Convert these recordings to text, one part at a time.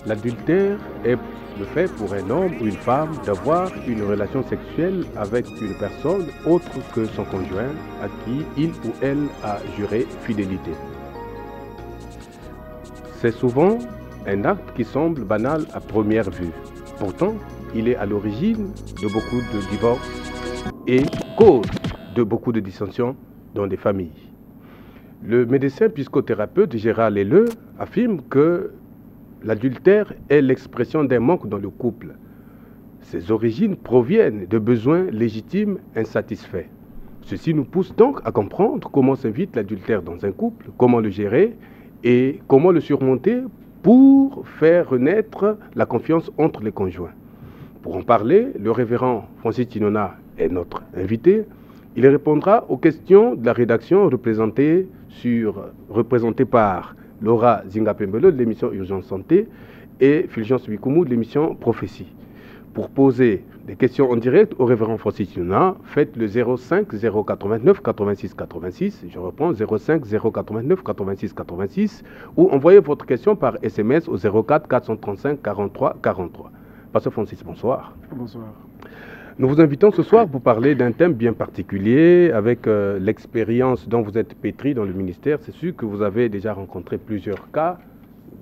L'adultère est le fait pour un homme ou une femme d'avoir une relation sexuelle avec une personne autre que son conjoint à qui il ou elle a juré fidélité. C'est souvent un acte qui semble banal à première vue. Pourtant, il est à l'origine de beaucoup de divorces et cause de beaucoup de dissensions dans des familles. Le médecin psychothérapeute Gérard Leleu affirme que l'adultère est l'expression d'un manque dans le couple. Ses origines proviennent de besoins légitimes insatisfaits. Ceci nous pousse donc à comprendre comment s'invite l'adultère dans un couple, comment le gérer et comment le surmonter pour faire renaître la confiance entre les conjoints. Pour en parler, le révérend Francis Tinona est notre invité. Il répondra aux questions de la rédaction représentée par Laura Zingapembelo de l'émission Urgence Santé et Fulgence Wikoumou de l'émission Prophétie. Pour poser des questions en direct au révérend Francis Tinona, faites le 05 089 86 86, je reprends 05 089 86 86, ou envoyez votre question par SMS au 04 435 43 43. Pasteur Francis, bonsoir. Bonsoir. Nous vous invitons ce soir pour parler d'un thème bien particulier avec l'expérience dont vous êtes pétri dans le ministère. C'est sûr que vous avez déjà rencontré plusieurs cas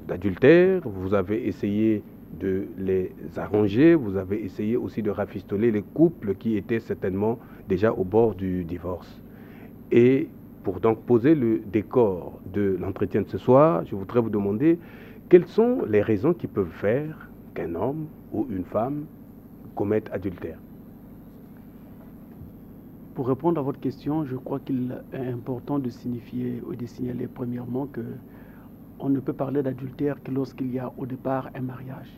d'adultère, vous avez essayé de les arranger, vous avez essayé aussi de rafistoler les couples qui étaient certainement déjà au bord du divorce. Et pour donc poser le décor de l'entretien de ce soir, je voudrais vous demander quelles sont les raisons qui peuvent faire qu'un homme ou une femme commette adultère. Pour répondre à votre question, je crois qu'il est important de signifier ou de signaler premièrement que on ne peut parler d'adultère que lorsqu'il y a au départ un mariage.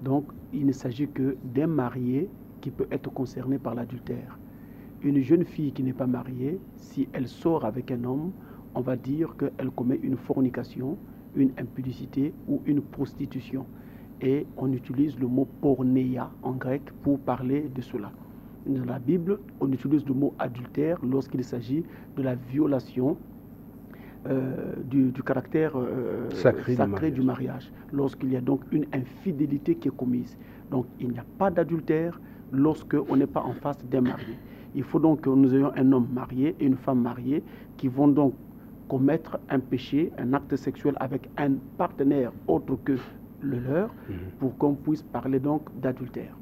Donc, il ne s'agit que d'un marié qui peut être concerné par l'adultère. Une jeune fille qui n'est pas mariée, si elle sort avec un homme, on va dire qu'elle commet une fornication, une impudicité ou une prostitution. Et on utilise le mot porneia en grec pour parler de cela. Dans la Bible, on utilise le mot adultère lorsqu'il s'agit de la violation du caractère sacré du mariage, lorsqu'il y a donc une infidélité qui est commise. Donc il n'y a pas d'adultère lorsqu'on n'est pas en face d'un marié. Il faut donc que nous ayons un homme marié et une femme mariée qui vont donc commettre un péché, un acte sexuel avec un partenaire autre que le leur, pour qu'on puisse parler donc d'adultère.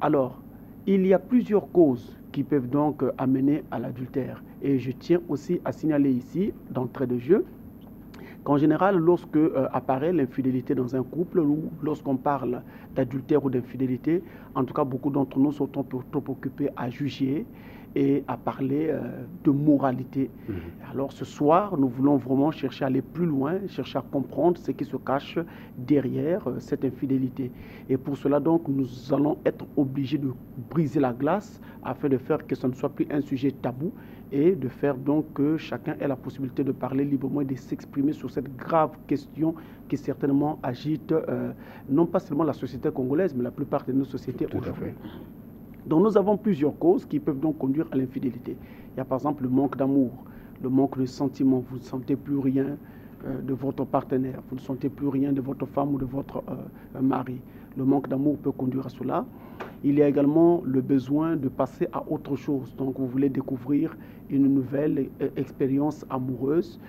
Alors, il y a plusieurs causes qui peuvent donc amener à l'adultère. Et je tiens aussi à signaler ici, d'entrée de jeu, qu'en général, lorsque apparaît l'infidélité dans un couple ou lorsqu'on parle d'adultère ou d'infidélité, en tout cas, beaucoup d'entre nous sont trop occupés à juger et à parler de moralité. Alors ce soir, nous voulons vraiment chercher à aller plus loin, chercher à comprendre ce qui se cache derrière cette infidélité. Et pour cela, donc, nous allons être obligés de briser la glace afin de faire que ce ne soit plus un sujet tabou et de faire donc que chacun ait la possibilité de parler librement et de s'exprimer sur cette grave question qui certainement agite non pas seulement la société congolaise, mais la plupart de nos sociétés aujourd'hui. Donc nous avons plusieurs causes qui peuvent donc conduire à l'infidélité. Il y a par exemple le manque d'amour, le manque de sentiment. Vous ne sentez plus rien de votre partenaire, vous ne sentez plus rien de votre femme ou de votre mari. Le manque d'amour peut conduire à cela. Il y a également le besoin de passer à autre chose. Donc vous voulez découvrir une nouvelle expérience amoureuse.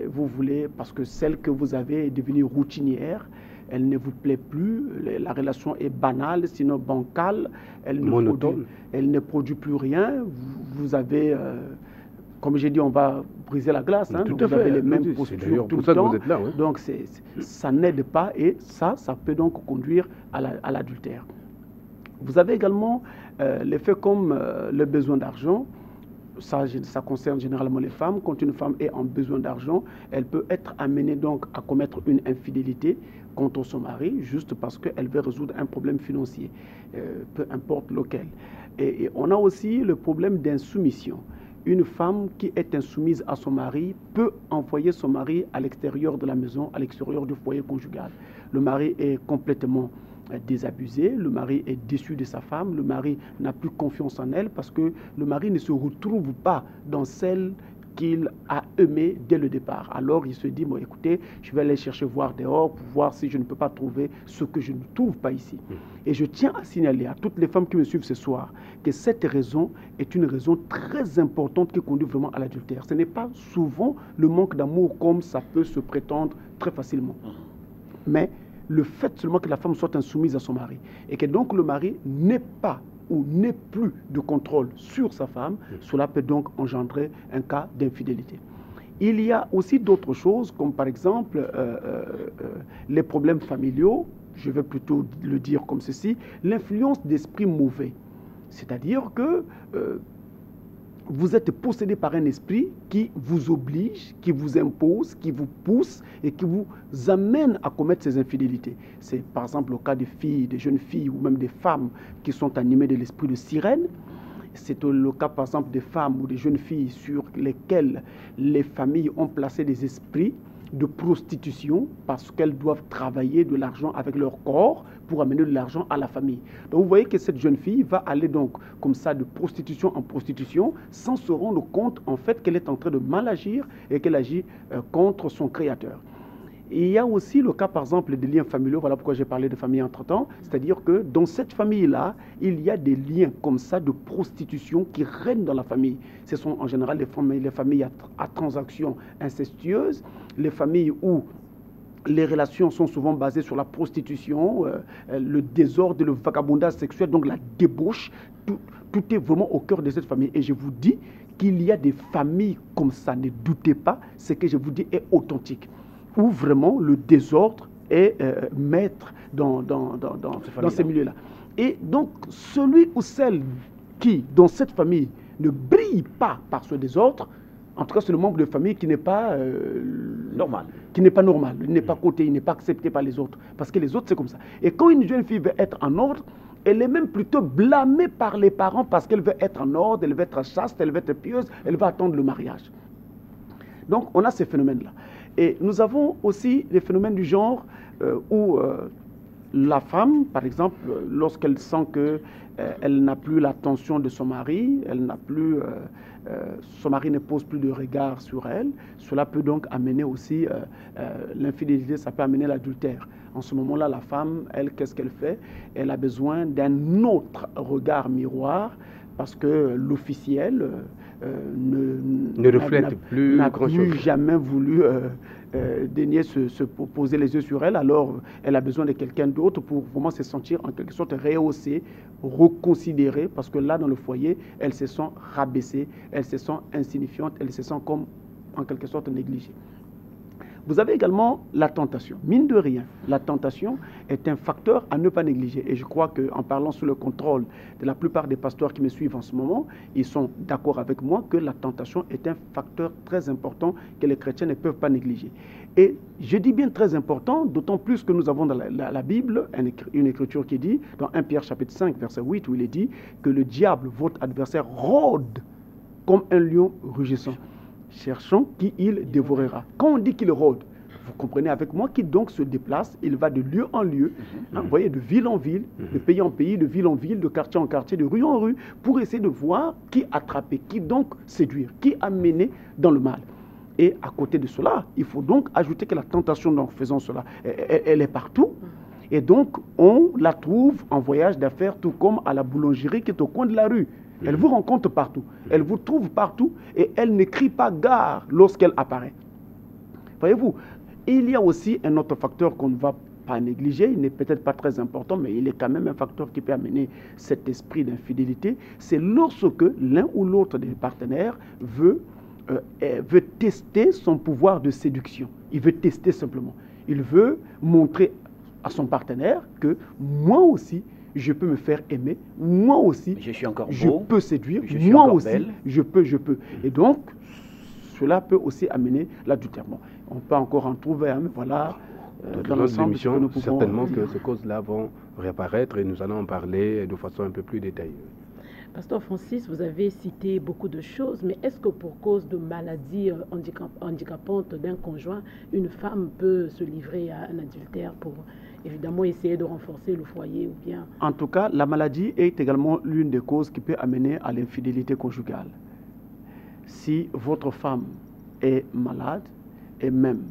Vous voulez, parce que celle que vous avez est devenue routinière, elle ne vous plaît plus, la relation est banale, sinon bancale, elle ne produit plus rien. Vous avez, comme j'ai dit, on va briser la glace, hein, donc vous avez les mêmes postures tout le temps. Donc ça n'aide pas et ça peut donc conduire à l'adultère. Vous avez également les faits comme le besoin d'argent. Ça concerne généralement les femmes. Quand une femme est en besoin d'argent, elle peut être amenée donc à commettre une infidélité contre son mari juste parce qu'elle veut résoudre un problème financier, peu importe lequel. Et on a aussi le problème d'insoumission. Une femme qui est insoumise à son mari peut envoyer son mari à l'extérieur de la maison, à l'extérieur du foyer conjugal. Le mari est complètement désabusé, le mari est déçu de sa femme, le mari n'a plus confiance en elle parce que le mari ne se retrouve pas dans celle qu'il a aimé dès le départ. Alors il se dit, bon écoutez, je vais aller chercher voir dehors pour voir si je ne peux pas trouver ce que je ne trouve pas ici. Et je tiens à signaler à toutes les femmes qui me suivent ce soir que cette raison est une raison très importante qui conduit vraiment à l'adultère. Ce n'est pas souvent le manque d'amour comme ça peut se prétendre très facilement. Mais le fait seulement que la femme soit insoumise à son mari et que donc le mari n'ait pas ou n'ait plus de contrôle sur sa femme, cela peut donc engendrer un cas d'infidélité. Il y a aussi d'autres choses, comme par exemple les problèmes familiaux, je vais plutôt le dire comme ceci, l'influence d'esprits mauvais. C'est-à-dire que vous êtes possédé par un esprit qui vous oblige, qui vous impose, qui vous pousse et qui vous amène à commettre ces infidélités. C'est par exemple le cas des filles, des jeunes filles ou même des femmes qui sont animées de l'esprit de sirène. C'est le cas par exemple des femmes ou des jeunes filles sur lesquelles les familles ont placé des esprits de prostitution parce qu'elles doivent travailler de l'argent avec leur corps pour amener de l'argent à la famille. Donc vous voyez que cette jeune fille va aller donc comme ça de prostitution en prostitution sans se rendre compte en fait qu'elle est en train de mal agir et qu'elle agit contre son créateur. Et il y a aussi le cas, par exemple, des liens familiaux. Voilà pourquoi j'ai parlé de famille entre-temps. C'est-à-dire que dans cette famille-là, il y a des liens comme ça de prostitution qui règnent dans la famille. Ce sont en général les familles à transactions incestueuses, les familles où les relations sont souvent basées sur la prostitution, le désordre, le vagabondage sexuel, donc la débauche. Tout est vraiment au cœur de cette famille. Et je vous dis qu'il y a des familles comme ça. Ne doutez pas, ce que je vous dis est authentique, où vraiment le désordre est maître dans ces milieux-là. Et donc, celui ou celle qui, dans cette famille, ne brille pas par ce désordre, en tout cas, c'est le membre de famille qui n'est pas normal. Qui n'est pas normal, il n'est pas coté, il n'est pas accepté par les autres. Parce que les autres, c'est comme ça. Et quand une jeune fille veut être en ordre, elle est même plutôt blâmée par les parents parce qu'elle veut être en ordre, elle veut être chaste, elle veut être pieuse, elle va attendre le mariage. Donc, on a ces phénomènes-là. Et nous avons aussi les phénomènes du genre où la femme, par exemple, lorsqu'elle sent qu'elle n'a plus l'attention de son mari, son mari ne pose plus de regard sur elle, cela peut donc amener aussi l'infidélité, ça peut amener l'adultère. En ce moment-là, la femme, elle, qu'est-ce qu'elle fait? Elle a besoin d'un autre regard miroir parce que l'officiel ne reflète plus n'a grand-chose. plus jamais voulu daigner se poser les yeux sur elle, alors elle a besoin de quelqu'un d'autre pour vraiment se sentir en quelque sorte rehaussée, reconsidérée, parce que là, dans le foyer, elle se sent rabaissée, elle se sent insignifiante, elle se sent comme en quelque sorte négligée. Vous avez également la tentation. Mine de rien, la tentation est un facteur à ne pas négliger. Et je crois qu'en parlant sous le contrôle de la plupart des pasteurs qui me suivent en ce moment, ils sont d'accord avec moi que la tentation est un facteur très important que les chrétiens ne peuvent pas négliger. Et je dis bien très important, d'autant plus que nous avons dans la Bible une écriture qui dit, dans 1 Pierre chapitre 5, verset 8, où il est dit que le diable, votre adversaire, rôde comme un lion rugissant, cherchant qui il dévorera. Quand on dit qu'il rôde, vous comprenez avec moi qu'il donc se déplace, il va de lieu en lieu, vous voyez, de ville en ville, de pays en pays, de ville en ville, de quartier en quartier, de rue en rue, pour essayer de voir qui attraper, qui donc séduire, qui amener dans le mal. Et à côté de cela, il faut donc ajouter que la tentation, en faisant cela, elle est partout. Et donc, on la trouve en voyage d'affaires, tout comme à la boulangerie qui est au coin de la rue. Elle vous rencontre partout, elle vous trouve partout et elle ne crie pas gare lorsqu'elle apparaît. Voyez-vous, il y a aussi un autre facteur qu'on ne va pas négliger, il n'est peut-être pas très important, mais il est quand même un facteur qui peut amener cet esprit d'infidélité. C'est lorsque l'un ou l'autre des partenaires veut tester son pouvoir de séduction. Il veut tester simplement. Il veut montrer à son partenaire que moi aussi, je peux me faire aimer, moi aussi, je peux séduire, moi aussi, belle. je peux. Et donc, cela peut aussi amener l'adultère. Bon, on peut encore en trouver, hein, mais voilà, dans l'ensemble, certainement que ces causes-là vont réapparaître et nous allons en parler de façon un peu plus détaillée. Pasteur Francis, vous avez cité beaucoup de choses, mais est-ce que pour cause de maladies handicapantes d'un conjoint, une femme peut se livrer à un adultère pour évidemment essayer de renforcer le foyer ou bien... En tout cas, la maladie est également l'une des causes qui peut amener à l'infidélité conjugale. Si votre femme est malade, et même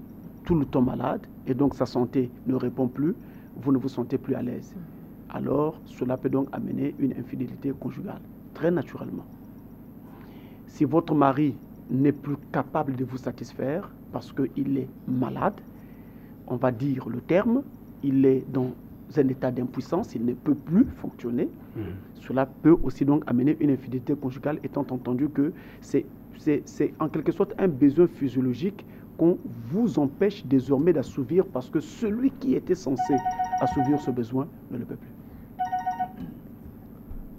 tout le temps malade, et donc sa santé ne répond plus, vous ne vous sentez plus à l'aise. Alors, cela peut donc amener une infidélité conjugale, très naturellement. Si votre mari n'est plus capable de vous satisfaire parce qu'il est malade, on va dire le terme, il est dans un état d'impuissance, il ne peut plus fonctionner, cela peut aussi donc amener une infidélité conjugale, étant entendu que c'est en quelque sorte un besoin physiologique qu'on vous empêche désormais d'assouvir parce que celui qui était censé assouvir ce besoin ne le peut plus.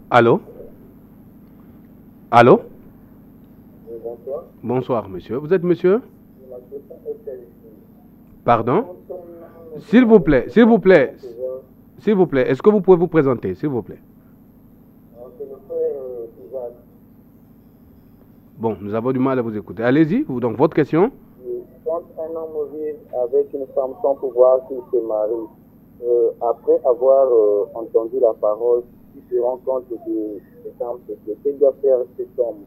Allô? Allô? Bonsoir. Bonsoir, monsieur. Vous êtes monsieur? Pardon? S'il vous plaît, s'il vous plaît, s'il vous plaît, est-ce que vous pouvez vous présenter, s'il vous plaît? Bon, nous avons du mal à vous écouter. Allez-y, donc votre question? Quand un homme vit avec une femme sans pouvoir qu'il se marie, après avoir entendu la parole, il se rend compte de ce que doit faire cet homme.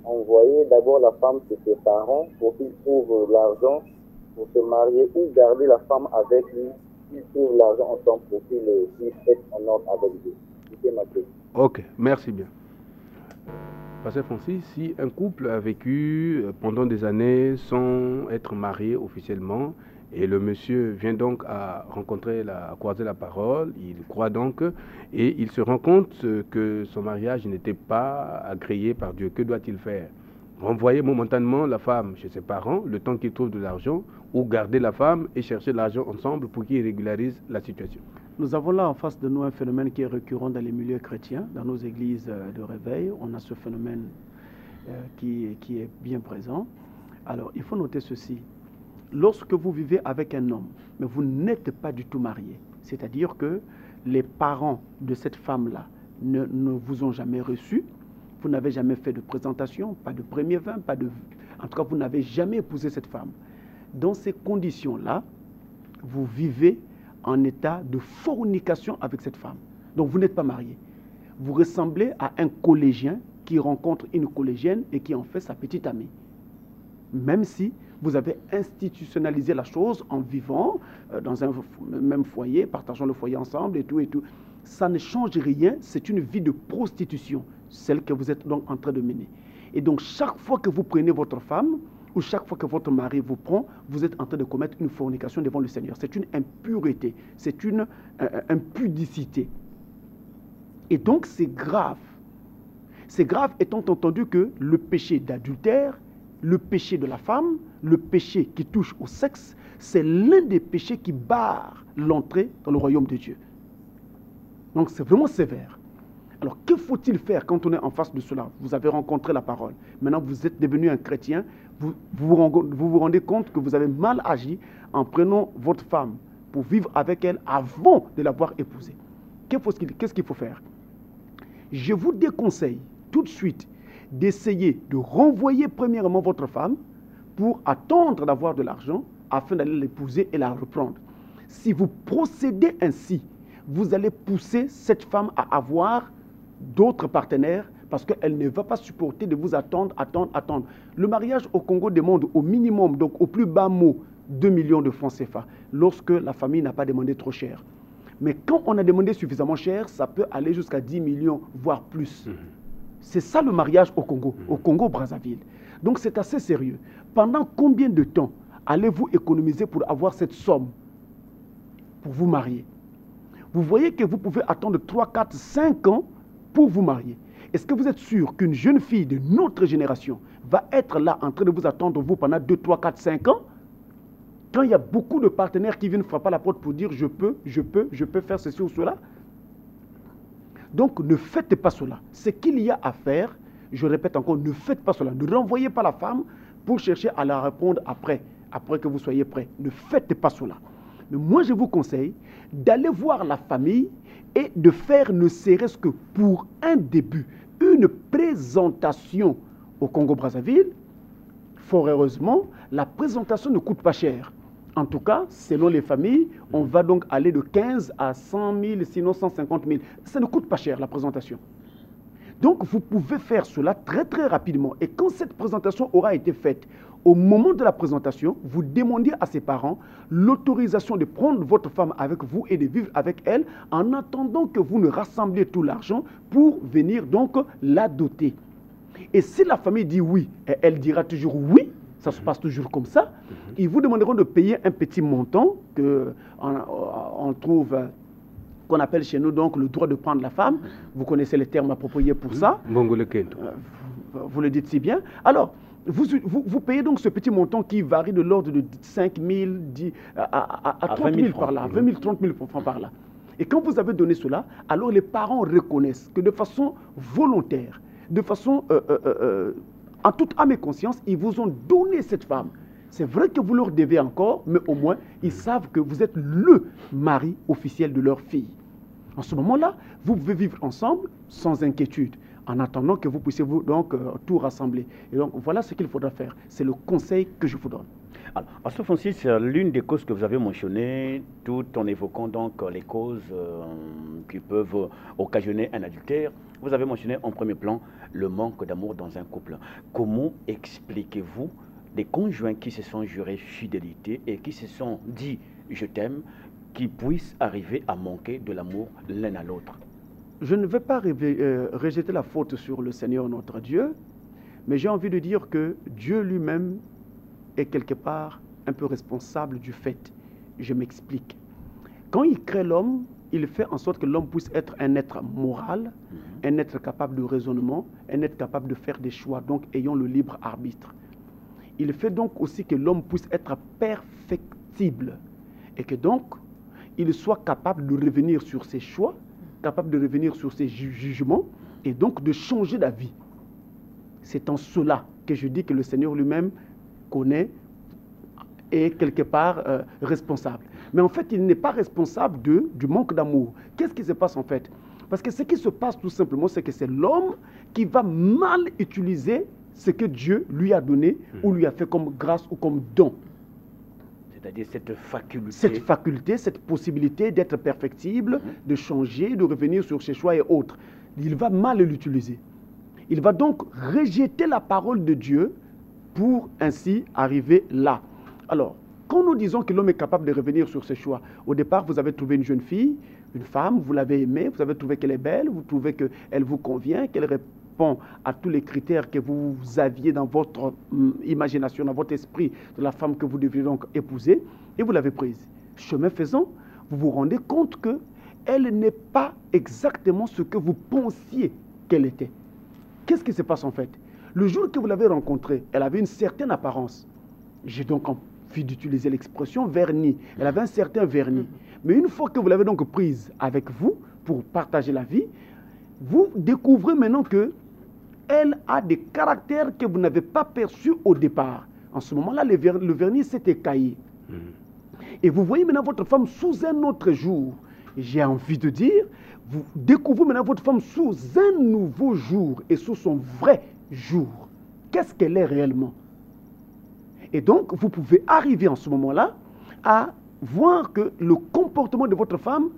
Envoyer d'abord la femme chez ses parents pour qu'il trouve l'argent pour se marier ou garder la femme avec lui, il trouve l'argent ensemble pour qu'il puisse être en ordre avec lui. C'était ma question. Ok, merci bien. Pasteur Francis, si un couple a vécu pendant des années sans être marié officiellement, et le monsieur vient donc à croiser la parole, il croit donc, et il se rend compte que son mariage n'était pas agréé par Dieu. Que doit-il faire? Renvoyer momentanément la femme chez ses parents, le temps qu'il trouve de l'argent, ou garder la femme et chercher l'argent ensemble pour qu'il régularise la situation? Nous avons là en face de nous un phénomène qui est récurrent dans les milieux chrétiens, dans nos églises de réveil. On a ce phénomène qui est bien présent. Alors, il faut noter ceci. Lorsque vous vivez avec un homme, mais vous n'êtes pas du tout marié, c'est-à-dire que les parents de cette femme-là ne vous ont jamais reçu, vous n'avez jamais fait de présentation, pas de premier vin, en tout cas, vous n'avez jamais épousé cette femme. Dans ces conditions-là, vous vivez en état de fornication avec cette femme. Donc, vous n'êtes pas marié. Vous ressemblez à un collégien qui rencontre une collégienne et qui en fait sa petite amie. Même si vous avez institutionnalisé la chose en vivant dans un même foyer, partageant le foyer ensemble et tout et tout. Ça ne change rien, c'est une vie de prostitution, celle que vous êtes donc en train de mener. Et donc, chaque fois que vous prenez votre femme, ou chaque fois que votre mari vous prend, vous êtes en train de commettre une fornication devant le Seigneur. C'est une impureté, c'est une impudicité. Et donc, c'est grave. C'est grave étant entendu que le péché d'adultère, le péché de la femme, le péché qui touche au sexe, c'est l'un des péchés qui barre l'entrée dans le royaume de Dieu. Donc, c'est vraiment sévère. Alors, que faut-il faire quand on est en face de cela? Vous avez rencontré la parole. Maintenant, vous êtes devenu un chrétien. Vous vous rendez compte que vous avez mal agi en prenant votre femme pour vivre avec elle avant de l'avoir épousée. Qu'est-ce qu'il faut faire? Je vous déconseille tout de suite d'essayer de renvoyer premièrement votre femme pour attendre d'avoir de l'argent afin d'aller l'épouser et la reprendre. Si vous procédez ainsi, vous allez pousser cette femme à avoir d'autres partenaires parce qu'elle ne va pas supporter de vous attendre. Le mariage au Congo demande au minimum, donc au plus bas mot, 2 millions de francs CFA lorsque la famille n'a pas demandé trop cher. Mais quand on a demandé suffisamment cher, ça peut aller jusqu'à 10 millions, voire plus. C'est ça le mariage au Congo-Brazzaville. Donc c'est assez sérieux. Pendant combien de temps allez-vous économiser pour avoir cette somme pour vous marier? Vous voyez que vous pouvez attendre 3, 4, 5 ans pour vous marier. Est-ce que vous êtes sûr qu'une jeune fille de notre génération va être là en train de vous attendre vous pendant 2, 3, 4, 5 ans? Quand il y a beaucoup de partenaires qui viennent frapper à la porte pour dire je peux faire ceci ou cela. Donc ne faites pas cela. Ce qu'il y a à faire, je répète encore, ne faites pas cela. Ne renvoyez pas la femme pour chercher à la répondre après que vous soyez prêt. Ne faites pas cela. Mais moi, je vous conseille d'aller voir la famille et de faire ne serait-ce que pour un début, une présentation au Congo-Brazzaville. Fort heureusement, la présentation ne coûte pas cher. En tout cas, selon les familles, on va donc aller de 15 à 100 000, sinon 150 000. Ça ne coûte pas cher, la présentation. Donc, vous pouvez faire cela très, très rapidement. Et quand cette présentation aura été faite, au moment de la présentation, vous demandez à ses parents l'autorisation de prendre votre femme avec vous et de vivre avec elle en attendant que vous ne rassembliez tout l'argent pour venir donc la doter. Et si la famille dit oui, et elle dira toujours oui, ça se passe toujours comme ça, ils vous demanderont de payer un petit montant qu'on trouve, qu'on appelle chez nous donc le droit de prendre la femme. Vous connaissez les termes appropriés pour ça. Vous le dites si bien. Alors, vous payez donc ce petit montant qui varie de l'ordre de 5 000 à 30 000 par là, 20 000, 30 000 francs par là. Et quand vous avez donné cela, alors les parents reconnaissent que de façon volontaire, de façon en toute âme et conscience, ils vous ont donné cette femme. C'est vrai que vous leur devez encore, mais au moins, ils savent que vous êtes le mari officiel de leur fille. En ce moment-là, vous pouvez vivre ensemble sans inquiétude, en attendant que vous puissiez donc tout rassembler. Et donc, voilà ce qu'il faudra faire. C'est le conseil que je vous donne. Alors, Pasteur Francis, l'une des causes que vous avez mentionnées, tout en évoquant donc les causes qui peuvent occasionner un adultère, vous avez mentionné en premier plan le manque d'amour dans un couple. Comment expliquez-vous des conjoints qui se sont jurés fidélité et qui se sont dit « je t'aime » qui puissent arriver à manquer de l'amour l'un à l'autre? Je ne vais pas rejeter la faute sur le Seigneur notre Dieu, mais j'ai envie de dire que Dieu lui-même est quelque part un peu responsable du fait. Je m'explique. Quand il crée l'homme, il fait en sorte que l'homme puisse être un être moral, un être capable de raisonnement, un être capable de faire des choix, donc ayant le libre arbitre. Il fait donc aussi que l'homme puisse être perfectible et que donc il soit capable de revenir sur ses choix, capable de revenir sur ses jugements et donc de changer d'avis. C'est en cela que je dis que le Seigneur lui-même connaît et quelque part responsable. Mais en fait, il n'est pas responsable du manque d'amour. Qu'est-ce qui se passe en fait? Parce que ce qui se passe tout simplement, c'est que c'est l'homme qui va mal utiliser ce que Dieu lui a donné ou lui a fait comme grâce ou comme don. C'est-à-dire cette faculté. Cette faculté, cette possibilité d'être perfectible, de changer, de revenir sur ses choix et autres. Il va mal l'utiliser. Il va donc rejeter la parole de Dieu pour ainsi arriver là. Alors, quand nous disons que l'homme est capable de revenir sur ses choix, au départ, vous avez trouvé une jeune fille, une femme, vous l'avez aimée, vous avez trouvé qu'elle est belle, vous trouvez qu'elle vous convient, qu'elle répond à tous les critères que vous aviez dans votre imagination, dans votre esprit de la femme que vous devriez donc épouser, et vous l'avez prise. Chemin faisant, vous vous rendez compte qu'elle n'est pas exactement ce que vous pensiez qu'elle était. Qu'est-ce qui se passe en fait? Le jour que vous l'avez rencontrée, elle avait une certaine apparence. J'ai donc envie d'utiliser l'expression vernis. Elle avait un certain vernis. Mais une fois que vous l'avez donc prise avec vous pour partager la vie, vous découvrez maintenant qu'elle a des caractères que vous n'avez pas perçus au départ. En ce moment-là, le vernis s'est écaillé. Et vous voyez maintenant votre femme sous un autre jour. J'ai envie de dire, vous découvrez maintenant votre femme sous un nouveau jour et sous son vrai jour. Qu'est-ce qu'elle est réellement? Et donc, vous pouvez arriver en ce moment-là à voir que le comportement de votre femme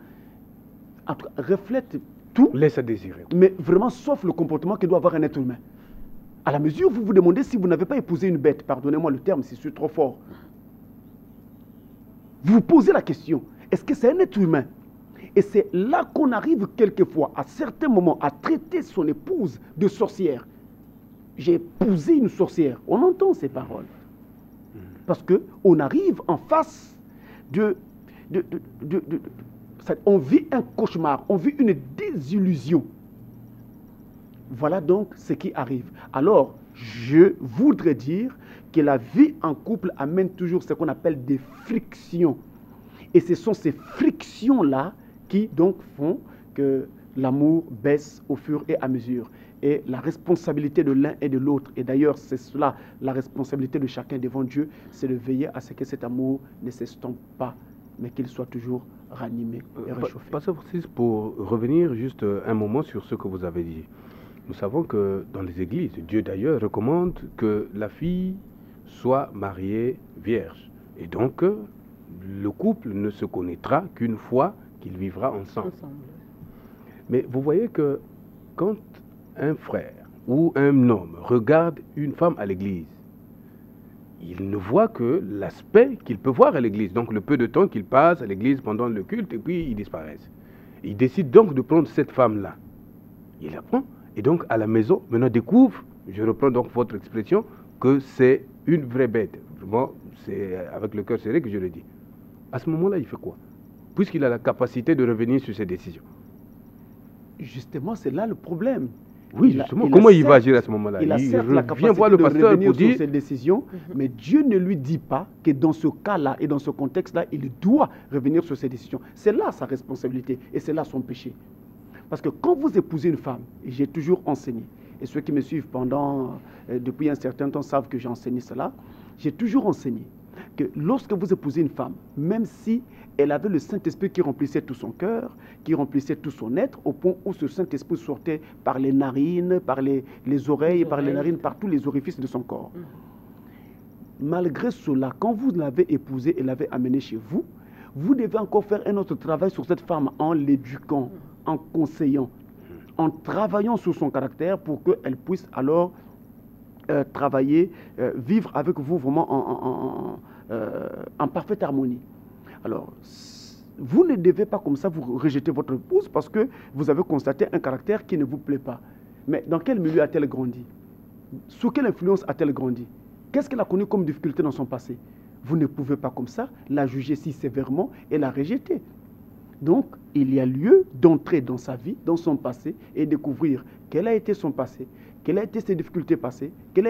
reflète tout. Laisse à désirer. Mais vraiment, sauf le comportement que doit avoir un être humain. À la mesure où vous vous demandez si vous n'avez pas épousé une bête, pardonnez-moi le terme, c'est trop fort. Vous vous posez la question, est-ce que c'est un être humain? Et c'est là qu'on arrive quelquefois, à certains moments, à traiter son épouse de sorcière. J'ai épousé une sorcière. On entend ces paroles. Parce qu'on arrive en face on vit un cauchemar, on vit une désillusion. Voilà donc ce qui arrive. Alors, je voudrais dire que la vie en couple amène toujours ce qu'on appelle des frictions. Et ce sont ces frictions-là qui donc font que l'amour baisse au fur et à mesure. Et la responsabilité de l'un et de l'autre, et d'ailleurs c'est cela, la responsabilité de chacun devant Dieu, c'est de veiller à ce que cet amour ne s'estompe pas, mais qu'il soit toujours ranimé et réchauffé. Pasteur Francis, pour revenir juste un moment sur ce que vous avez dit, nous savons que dans les églises, Dieu d'ailleurs recommande que la fille soit mariée vierge. Et donc, le couple ne se connaîtra qu'une fois qu'il vivra ensemble. Mais vous voyez que quand un frère ou un homme regarde une femme à l'église, il ne voit que l'aspect qu'il peut voir à l'église, donc le peu de temps qu'il passe à l'église pendant le culte, et puis il disparaît. Il décide donc de prendre cette femme-là. Il la prend, et donc à la maison, maintenant découvre, je reprends donc votre expression, que c'est une vraie bête. Vraiment, c'est avec le cœur serré que je le dis. À ce moment-là, il fait quoi? Puisqu'il a la capacité de revenir sur ses décisions. Justement, c'est là le problème. Oui, justement. Comment il va agir à ce moment-là? Il a certes la capacité voir le pasteur de revenir pour dire... sur ses décisions, mais Dieu ne lui dit pas que dans ce cas-là et dans ce contexte-là, il doit revenir sur ses décisions. C'est là sa responsabilité et c'est là son péché. Parce que quand vous épousez une femme, et j'ai toujours enseigné, et ceux qui me suivent depuis un certain temps savent que j'ai enseigné cela, j'ai toujours enseigné que lorsque vous épousez une femme, même si elle avait le Saint-Esprit qui remplissait tout son cœur, qui remplissait tout son être, au point où ce Saint-Esprit sortait par les narines, par les oreilles, par les narines, par tous les orifices de son corps. Malgré cela, quand vous l'avez épousée et l'avez amenée chez vous, vous devez encore faire un autre travail sur cette femme en l'éduquant, en conseillant, en travaillant sur son caractère pour qu'elle puisse alors travailler, vivre avec vous vraiment en parfaite harmonie. Alors, vous ne devez pas comme ça vous rejeter votre épouse parce que vous avez constaté un caractère qui ne vous plaît pas. Mais dans quel milieu a-t-elle grandi? Sous quelle influence a-t-elle grandi? Qu'est-ce qu'elle a connu comme difficulté dans son passé? Vous ne pouvez pas comme ça la juger si sévèrement et la rejeter. Donc, il y a lieu d'entrer dans sa vie, dans son passé et découvrir quel a été son passé, quelles ont été ses difficultés passées, quels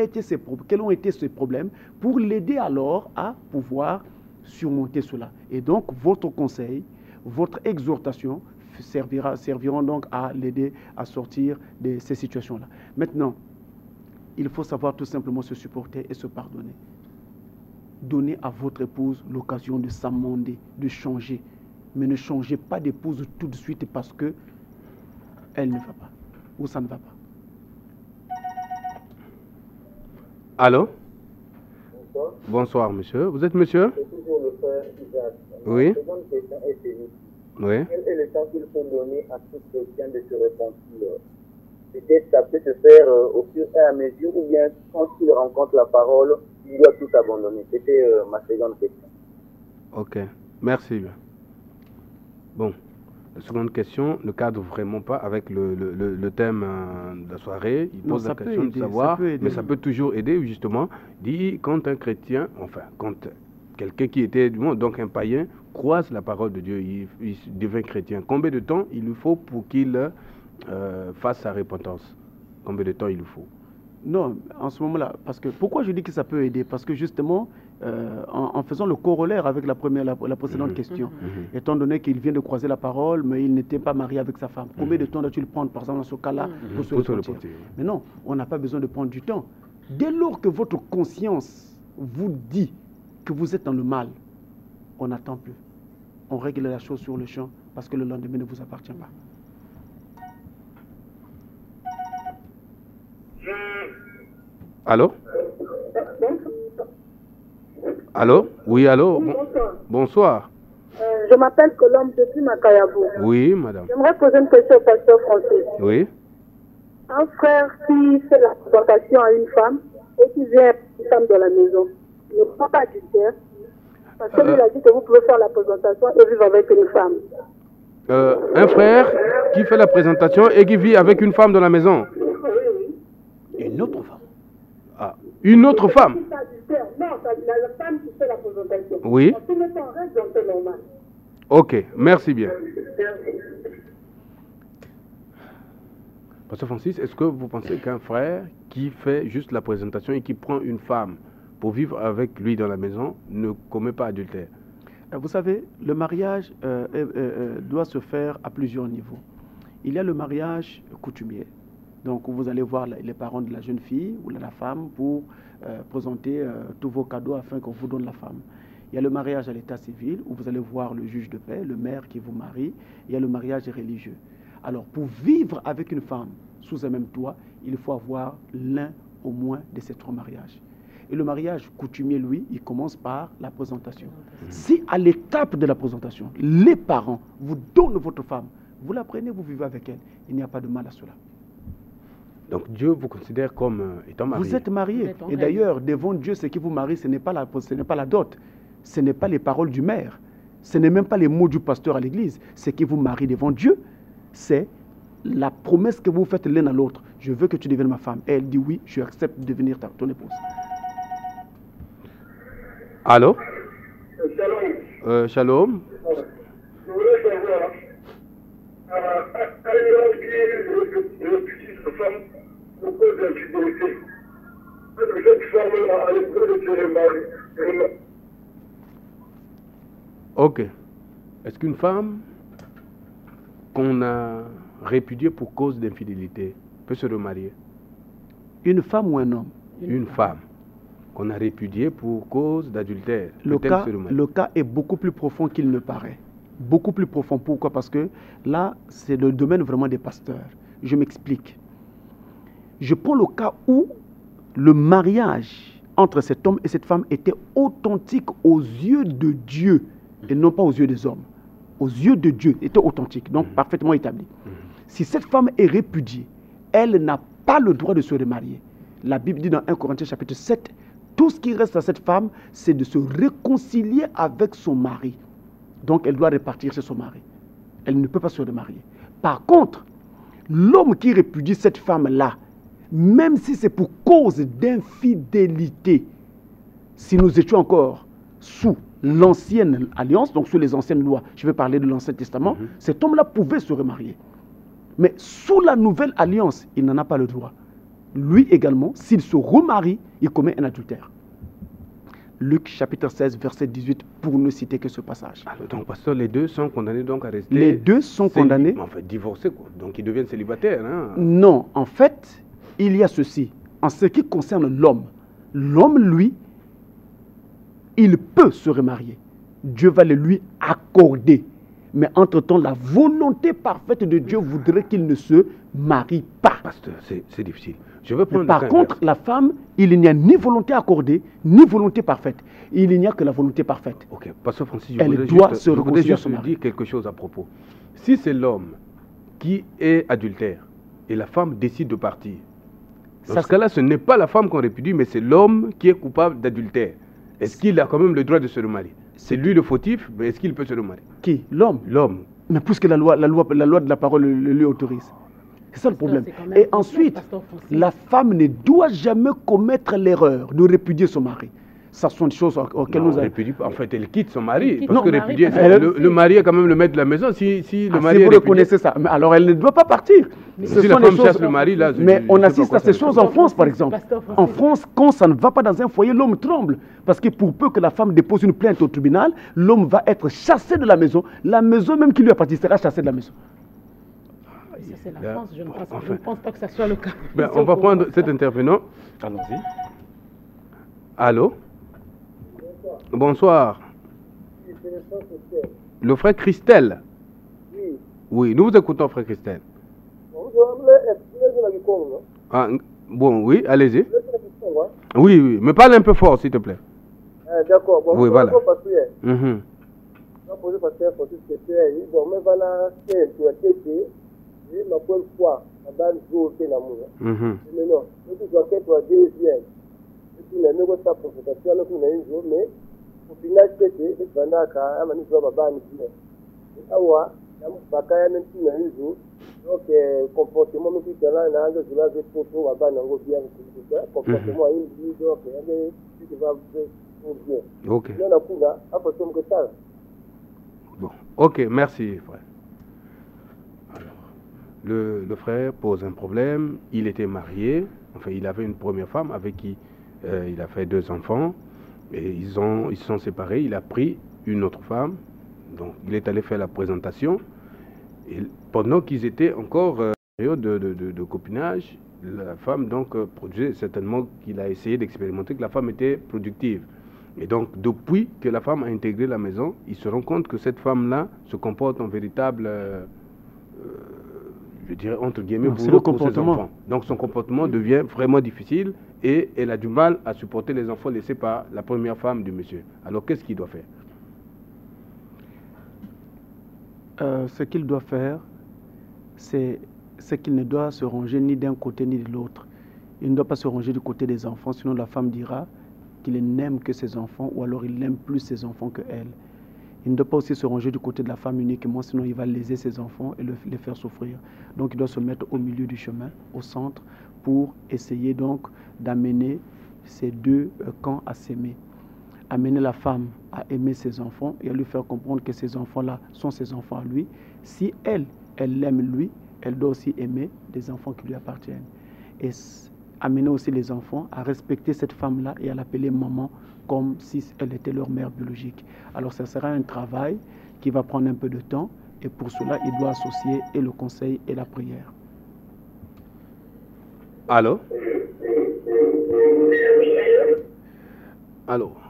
ont été ses problèmes pour l'aider alors à pouvoir surmonter cela. Et donc, votre conseil, votre exhortation serviront donc à l'aider à sortir de ces situations-là. Maintenant, il faut savoir tout simplement se supporter et se pardonner. Donnez à votre épouse l'occasion de s'amender, de changer. Mais ne changez pas d'épouse tout de suite parce que elle ne va pas ou ça ne va pas. Allô? Bonsoir. Bonsoir, monsieur. Vous êtes monsieur? C'est toujours le frère Isaac. Oui. La seconde question est tenue. Oui. Quel est le temps qu'il faut donner à tout chrétien de se repentir? Peut-être ça peut se faire au fur et à mesure ou bien quand il rencontre la parole, il doit tout abandonner. C'était ma seconde question. Ok. Merci. Bon. La seconde question ne cadre vraiment pas avec le thème de la soirée. Il pose la question de savoir, mais ça peut toujours aider, justement. Dit quand un chrétien, enfin, quand quelqu'un qui était donc un païen, croise la parole de Dieu, il devient chrétien. Combien de temps il lui faut pour qu'il fasse sa repentance? Combien de temps il lui faut? Non, en ce moment-là, parce que pourquoi je dis que ça peut aider? Parce que justement, en faisant le corollaire avec la précédente question, étant donné qu'il vient de croiser la parole, mais il n'était pas marié avec sa femme, combien de temps doit-il prendre, par exemple, dans ce cas-là, pour se repentir? Mais non, on n'a pas besoin de prendre du temps. Dès lors que votre conscience vous dit que vous êtes dans le mal, on n'attend plus. On règle la chose sur le champ parce que le lendemain ne vous appartient pas. Allô? Allô? Oui, allô? Bonsoir. Bonsoir. Je m'appelle Colombe depuis Makayabou. Oui, madame. J'aimerais poser une question au pasteur Francis. Oui. Un frère qui fait la présentation à une femme et qui vient une femme dans la maison ne prend pas adultère parce que lui a dit que vous pouvez faire la présentation et vivre avec une femme. Un frère qui fait la présentation et qui vit avec une femme dans la maison. Une autre femme. Ah, une autre femme? Non, la femme qui fait la présentation. Oui. En tout temps, reste dans le normal. Ok, merci bien. Pasteur Francis, est-ce que vous pensez qu'un frère qui fait juste la présentation et qui prend une femme pour vivre avec lui dans la maison ne commet pas adultère? Vous savez, le mariage doit se faire à plusieurs niveaux. Il y a le mariage coutumier. Donc, vous allez voir les parents de la jeune fille ou de la femme pour présenter tous vos cadeaux afin qu'on vous donne la femme. Il y a le mariage à l'état civil où vous allez voir le juge de paix, le maire qui vous marie. Il y a le mariage religieux. Alors, pour vivre avec une femme sous un même toit, il faut avoir l'un au moins de ces trois mariages. Et le mariage coutumier, lui, il commence par la présentation. Si à l'étape de la présentation, les parents vous donnent votre femme, vous la prenez, vous vivez avec elle, il n'y a pas de mal à cela. Donc Dieu vous considère comme étant marié. Vous êtes marié. Vous êtes en Et règle. d'ailleurs, devant Dieu, ce qui vous marie, ce n'est pas la dot. Ce n'est pas les paroles du maire. Ce n'est même pas les mots du pasteur à l'église. Ce qui vous marie devant Dieu, c'est la promesse que vous faites l'un à l'autre. Je veux que tu deviennes ma femme. Et elle dit oui, je accepte de devenir ton épouse. Allô? Shalom. Shalom. Je voulais savoir, un homme qui repudie sa femme pour cause d'infidélité, est-ce que cette femme a le droit de se remarier? Ok. Est-ce qu'une femme qu'on a répudiée pour cause d'infidélité peut se remarier? Une femme ou un homme? Une femme qu'on a répudiée pour cause d'adultère Le peut-elle cas, se remarier? le cas est beaucoup plus profond qu'il ne paraît. Beaucoup plus profond. Pourquoi? Parce que là, c'est le domaine vraiment des pasteurs. Je m'explique. Je prends le cas où le mariage entre cet homme et cette femme était authentique aux yeux de Dieu et non pas aux yeux des hommes. Aux yeux de Dieu, était authentique, donc parfaitement établi. Si cette femme est répudiée, elle n'a pas le droit de se remarier. La Bible dit dans 1 Corinthiens chapitre 7, tout ce qui reste à cette femme, c'est de se réconcilier avec son mari. Donc elle doit repartir chez son mari. Elle ne peut pas se remarier. Par contre, l'homme qui répudie cette femme-là, même si c'est pour cause d'infidélité, si nous étions encore sous l'ancienne alliance, donc sous les anciennes lois, je vais parler de l'Ancien Testament, cet homme-là pouvait se remarier. Mais sous la nouvelle alliance, il n'en a pas le droit. Lui également, s'il se remarie, il commet un adultère. Luc chapitre 16, verset 18, pour ne citer que ce passage. Alors, donc, pasteur, les deux sont condamnés donc à rester... Les deux sont condamnés. En fait, divorcés, quoi. Donc, ils deviennent célibataires. Hein. Non, en fait, il y a ceci. En ce qui concerne l'homme, l'homme, lui, il peut se remarier. Dieu va le lui accorder. Mais entre-temps, la volonté parfaite de Dieu voudrait qu'il ne se marie pas. Pasteur, c'est difficile. Je veux prendre Par contre, la femme, il n'y a ni volonté accordée, ni volonté parfaite. Il n'y a que la volonté parfaite. Ok, Pasteur Francis, Elle doit se je voudrais réconcilier à juste son mari. dire quelque chose à propos. Si c'est l'homme qui est adultère et la femme décide de partir, dans Ça, ce cas-là, ce n'est pas la femme qu'on répudie, mais c'est l'homme qui est coupable d'adultère. Est-ce qu'il a quand même le droit de se remarier? C'est lui le fautif, mais est-ce qu'il peut se remarier? Qui? L'homme. L'homme. Mais puisque la loi de la parole le lui autorise. C'est ça le problème. C'est quand même Et ensuite, Pasteur Francis. la femme ne doit jamais commettre l'erreur de répudier son mari. Ça sont des choses auxquelles Non, nous avons... répudie pas. En fait, elle quitte son mari. Elle quitte Parce son que mari répudier, parce c'est- que- le mari est quand même le maître de la maison. Si le Ah, mari si est vous répudié, reconnaissez ça. Mais alors elle ne doit pas partir. Mais Ce si sont la des femme choses- chasse le mari, là... Mais je on sais pas assiste quoi à ces ça veut choses dire. en France, par exemple. Pasteur Francis. En France, quand ça ne va pas dans un foyer, l'homme tremble. Parce que pour peu que la femme dépose une plainte au tribunal, l'homme va être chassé de la maison. La maison même qui lui appartient sera chassée de la maison. Ça, c'est la Là, France. Je ne pense, enfin. je ne pense pas que ça soit le cas. Ben, on va prendre cet intervenant. Allons-y. Allô? Bonsoir. Le frère Christelle. Oui. Oui, nous vous écoutons, frère Christelle. Ah, bon, oui, allez-y. Oui, oui, mais parle un peu fort, s'il te plaît. D'accord. Bon, Oui, voilà. parce que Mhm. je vais poser parce que pour tout ce que tu es, bon, mais voilà, c'est tu as été, je m'appelle quoi, dans le jour que l'amour. Mhm. Mais non, tu dois être toi deuxième. Tu n'as même pas pour ta tu as un jour, mais au final, c'était, et pendant qu'à un moment, tu vas pas dire. Awa, bakaya même tu n'as un jour. Donc, comportement, mais tu as là, je vais pour toi, va pas bien, comportement, il dit, donc, tu vas pour bien. Ok. Non, la couga, après, comme que ça. Bon, ok, merci, frère. Alors, le frère pose un problème. Il était marié. Enfin, il avait une première femme avec qui il a fait 2 enfants. Et ils se sont séparés. Il a pris une autre femme. Donc, il est allé faire la présentation. Et pendant qu'ils étaient encore en période de copinage, la femme donc produisait certainement qu'il a essayé d'expérimenter que la femme était productive. Et donc, depuis que la femme a intégré la maison, il se rend compte que cette femme-là se comporte en véritable, je dirais, entre guillemets, Non, c'est boulot le pour ses comportement. enfants. Donc, son comportement devient vraiment difficile et elle a du mal à supporter les enfants laissés par la première femme du monsieur. Alors, qu'est-ce qu'il doit faire? Ce qu'il doit faire, c'est c'est qu'il ne doit se ranger ni d'un côté ni de l'autre. Il ne doit pas se ranger du côté des enfants, sinon la femme dira qu'il n'aime que ses enfants ou alors il aime plus ses enfants que elle. Il ne doit pas aussi se ranger du côté de la femme uniquement, sinon il va léser ses enfants et les faire souffrir. Donc il doit se mettre au milieu du chemin, au centre, pour essayer donc d'amener ces deux camps à s'aimer. Amener la femme à aimer ses enfants et à lui faire comprendre que ces enfants-là sont ses enfants à lui. Si elle l'aime lui, elle doit aussi aimer des enfants qui lui appartiennent. Et amener aussi les enfants à respecter cette femme-là et à l'appeler maman comme si elle était leur mère biologique. Alors ça sera un travail qui va prendre un peu de temps et pour cela, il doit associer et le conseil et la prière. Allô?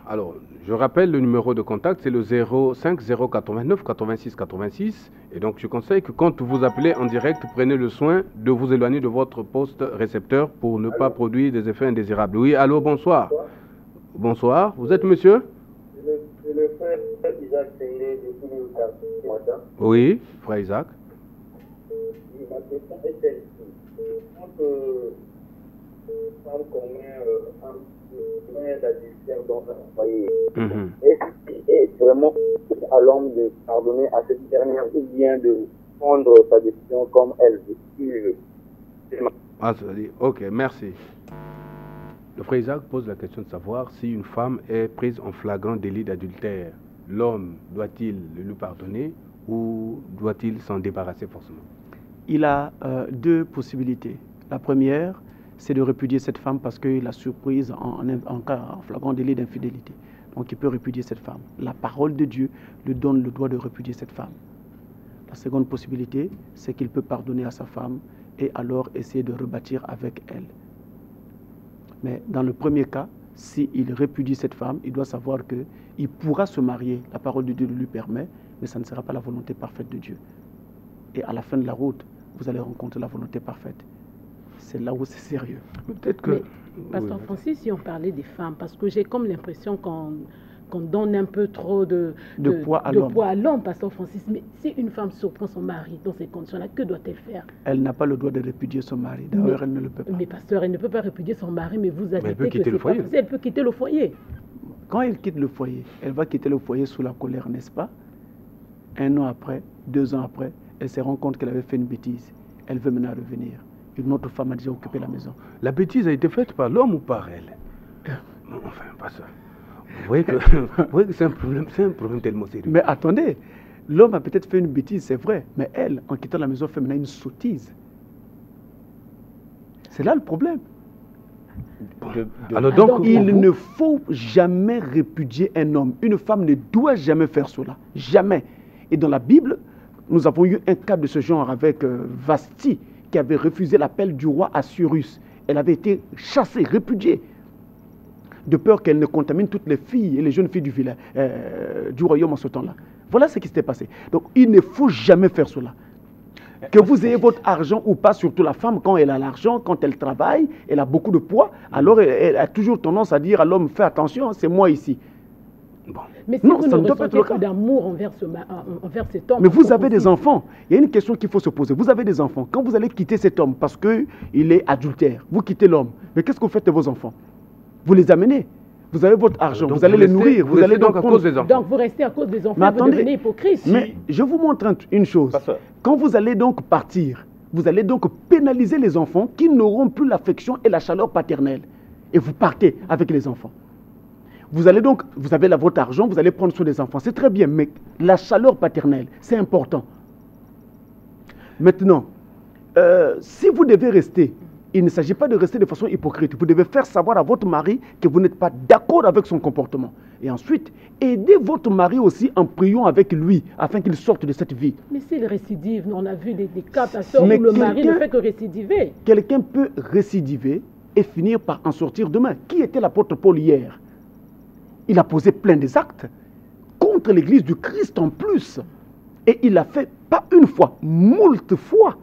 Alors, je rappelle le numéro de contact, c'est le 05 089 86 86. Et donc, je conseille que quand vous appelez en direct, prenez le soin de vous éloigner de votre poste récepteur pour ne pas produire des effets indésirables. Oui, allô, bonsoir. Bonsoir, vous êtes monsieur? C'est le frère Isaac Sengé depuis le matin. Oui, frère Isaac. Ma question est celle-ci. Quand une femme commet un d'adultère dans un foyer, est vraiment à l'homme de pardonner à cette dernière ou bien de prendre sa décision comme elle veut? Ah, ça dit, ok, merci. Le frère Isaac pose la question de savoir si une femme est prise en flagrant délit d'adultère, l'homme doit-il lui pardonner ou doit-il s'en débarrasser forcément? Il a deux possibilités. La première, c'est de répudier cette femme parce qu'il l'a surprise en flagrant délit d'infidélité. Donc il peut répudier cette femme. La parole de Dieu lui donne le droit de répudier cette femme. La seconde possibilité, c'est qu'il peut pardonner à sa femme et alors essayer de rebâtir avec elle. Mais dans le premier cas, s'il répudie cette femme, il doit savoir qu'il pourra se marier. La parole de Dieu le lui permet, mais ça ne sera pas la volonté parfaite de Dieu. Et à la fin de la route, vous allez rencontrer la volonté parfaite. C'est là où c'est sérieux. Peut-être que... Pasteur Francis, si on parlait des femmes, parce que j'ai comme l'impression qu'on donne un peu trop de poids à l'homme, Pasteur Francis. Mais si une femme surprend son mari dans ces conditions-là, que doit-elle faire? Elle n'a pas le droit de répudier son mari. D'ailleurs, elle ne le peut pas. Mais pasteur, elle ne peut pas répudier son mari, mais vous admettez elle peut quitter le foyer. Elle peut quitter le foyer. Quand elle quitte le foyer, elle va quitter le foyer sous la colère, n'est-ce pas? 1 an après, 2 ans après, elle se rend compte qu'elle avait fait une bêtise. Elle veut maintenant revenir. Une autre femme a déjà occupé la maison. La bêtise a été faite par l'homme ou par elle? Enfin, pas ça. Vous voyez que c'est un problème tellement sérieux. Mais attendez, l'homme a peut-être fait une bêtise, c'est vrai, mais elle, en quittant la maison, fait maintenant une sottise. C'est là le problème. Alors donc, il ne faut jamais répudier un homme. Une femme ne doit jamais faire cela. Jamais. Et dans la Bible, nous avons eu un cas de ce genre avec Vasti, qui avait refusé l'appel du roi Assuérus. Elle avait été chassée, répudiée, de peur qu'elle ne contamine toutes les filles et les jeunes filles du village, du royaume en ce temps-là. Voilà ce qui s'était passé. Donc il ne faut jamais faire cela. Que vous ayez votre argent ou pas, surtout la femme, quand elle a l'argent, quand elle travaille, elle a beaucoup de poids, alors elle a toujours tendance à dire à l'homme, fais attention, c'est moi ici. Bon. Mais si vous ne ressentez pas d'amour envers cet homme... Mais vous avez des enfants. Il y a une question qu'il faut se poser. Vous avez des enfants. Quand vous allez quitter cet homme parce qu'il est adultère, vous quittez l'homme. Mais qu'est-ce que vous faites de vos enfants? Vous les amenez. Vous avez votre argent. Donc vous allez les nourrir. Vous allez donc à cause des enfants. Donc vous restez à cause des enfants. Mais vous devenez hypocrite. Mais je vous montre une chose. Quand vous allez donc partir, vous allez donc pénaliser les enfants qui n'auront plus l'affection et la chaleur paternelle. Et vous partez avec les enfants. Vous allez donc, vous avez votre argent, vous allez prendre soin des enfants. C'est très bien, mais la chaleur paternelle, c'est important. Maintenant, si vous devez rester, il ne s'agit pas de rester de façon hypocrite. Vous devez faire savoir à votre mari que vous n'êtes pas d'accord avec son comportement. Et ensuite, aidez votre mari aussi en priant avec lui, afin qu'il sorte de cette vie. Mais s'il récidive, on a vu des cas où le mari ne fait que récidiver. Quelqu'un peut récidiver et finir par en sortir demain. Qui était l'apôtre Paul hier? Il a posé plein des actes contre l'église du Christ en plus. Et il l'a fait pas une fois, moult fois.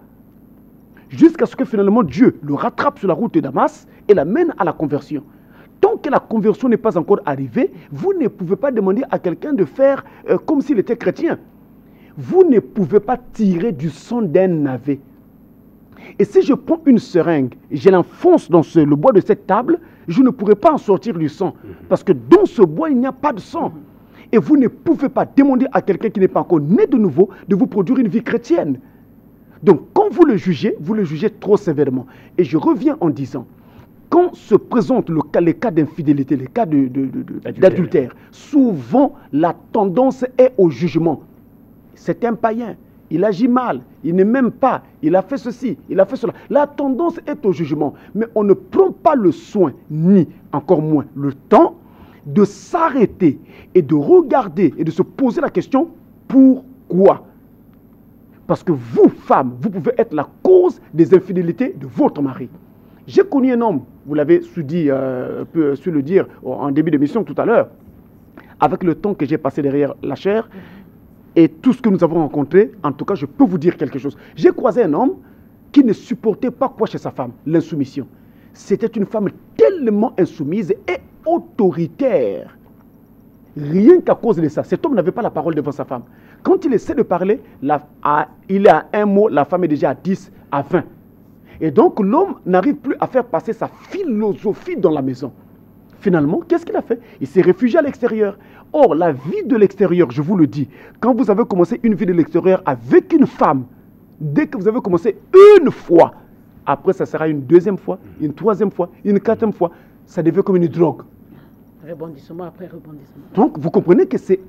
Jusqu'à ce que finalement Dieu le rattrape sur la route de Damas et l'amène à la conversion. Tant que la conversion n'est pas encore arrivée, vous ne pouvez pas demander à quelqu'un de faire comme s'il était chrétien. Vous ne pouvez pas tirer du sang d'un navet Et si je prends une seringue, je l'enfonce dans le bois de cette table, je ne pourrai pas en sortir du sang. Parce que dans ce bois, il n'y a pas de sang. Et vous ne pouvez pas demander à quelqu'un qui n'est pas encore né de nouveau de vous produire une vie chrétienne. Donc, quand vous le jugez trop sévèrement. Et je reviens en disant, quand se présentent les cas d'infidélité, les cas d'adultère, souvent la tendance est au jugement. C'est un païen, il agit mal, il ne m'aime pas, il a fait ceci, il a fait cela. La tendance est au jugement, mais on ne prend pas le soin, ni encore moins le temps, de s'arrêter et de regarder et de se poser la question, pourquoi ? Parce que vous, femmes, vous pouvez être la cause des infidélités de votre mari. J'ai connu un homme, vous l'avez su le dire en début d'émission tout à l'heure, avec le temps que j'ai passé derrière la chair et tout ce que nous avons rencontré, en tout cas, je peux vous dire quelque chose. J'ai croisé un homme qui ne supportait pas quoi chez sa femme? L'insoumission. C'était une femme tellement insoumise et autoritaire. Rien qu'à cause de ça, cet homme n'avait pas la parole devant sa femme. Quand il essaie de parler, il est à un mot, la femme est déjà à 10, à 20. Et donc l'homme n'arrive plus à faire passer sa philosophie dans la maison. Finalement, qu'est-ce qu'il a fait? Il s'est réfugié à l'extérieur. Or, la vie de l'extérieur, je vous le dis, quand vous avez commencé une vie de l'extérieur avec une femme, dès que vous avez commencé une fois, après ça sera une deuxième fois, une troisième fois, une quatrième fois, ça devient comme une drogue. Rebondissement après rebondissement. Donc, vous comprenez que c'est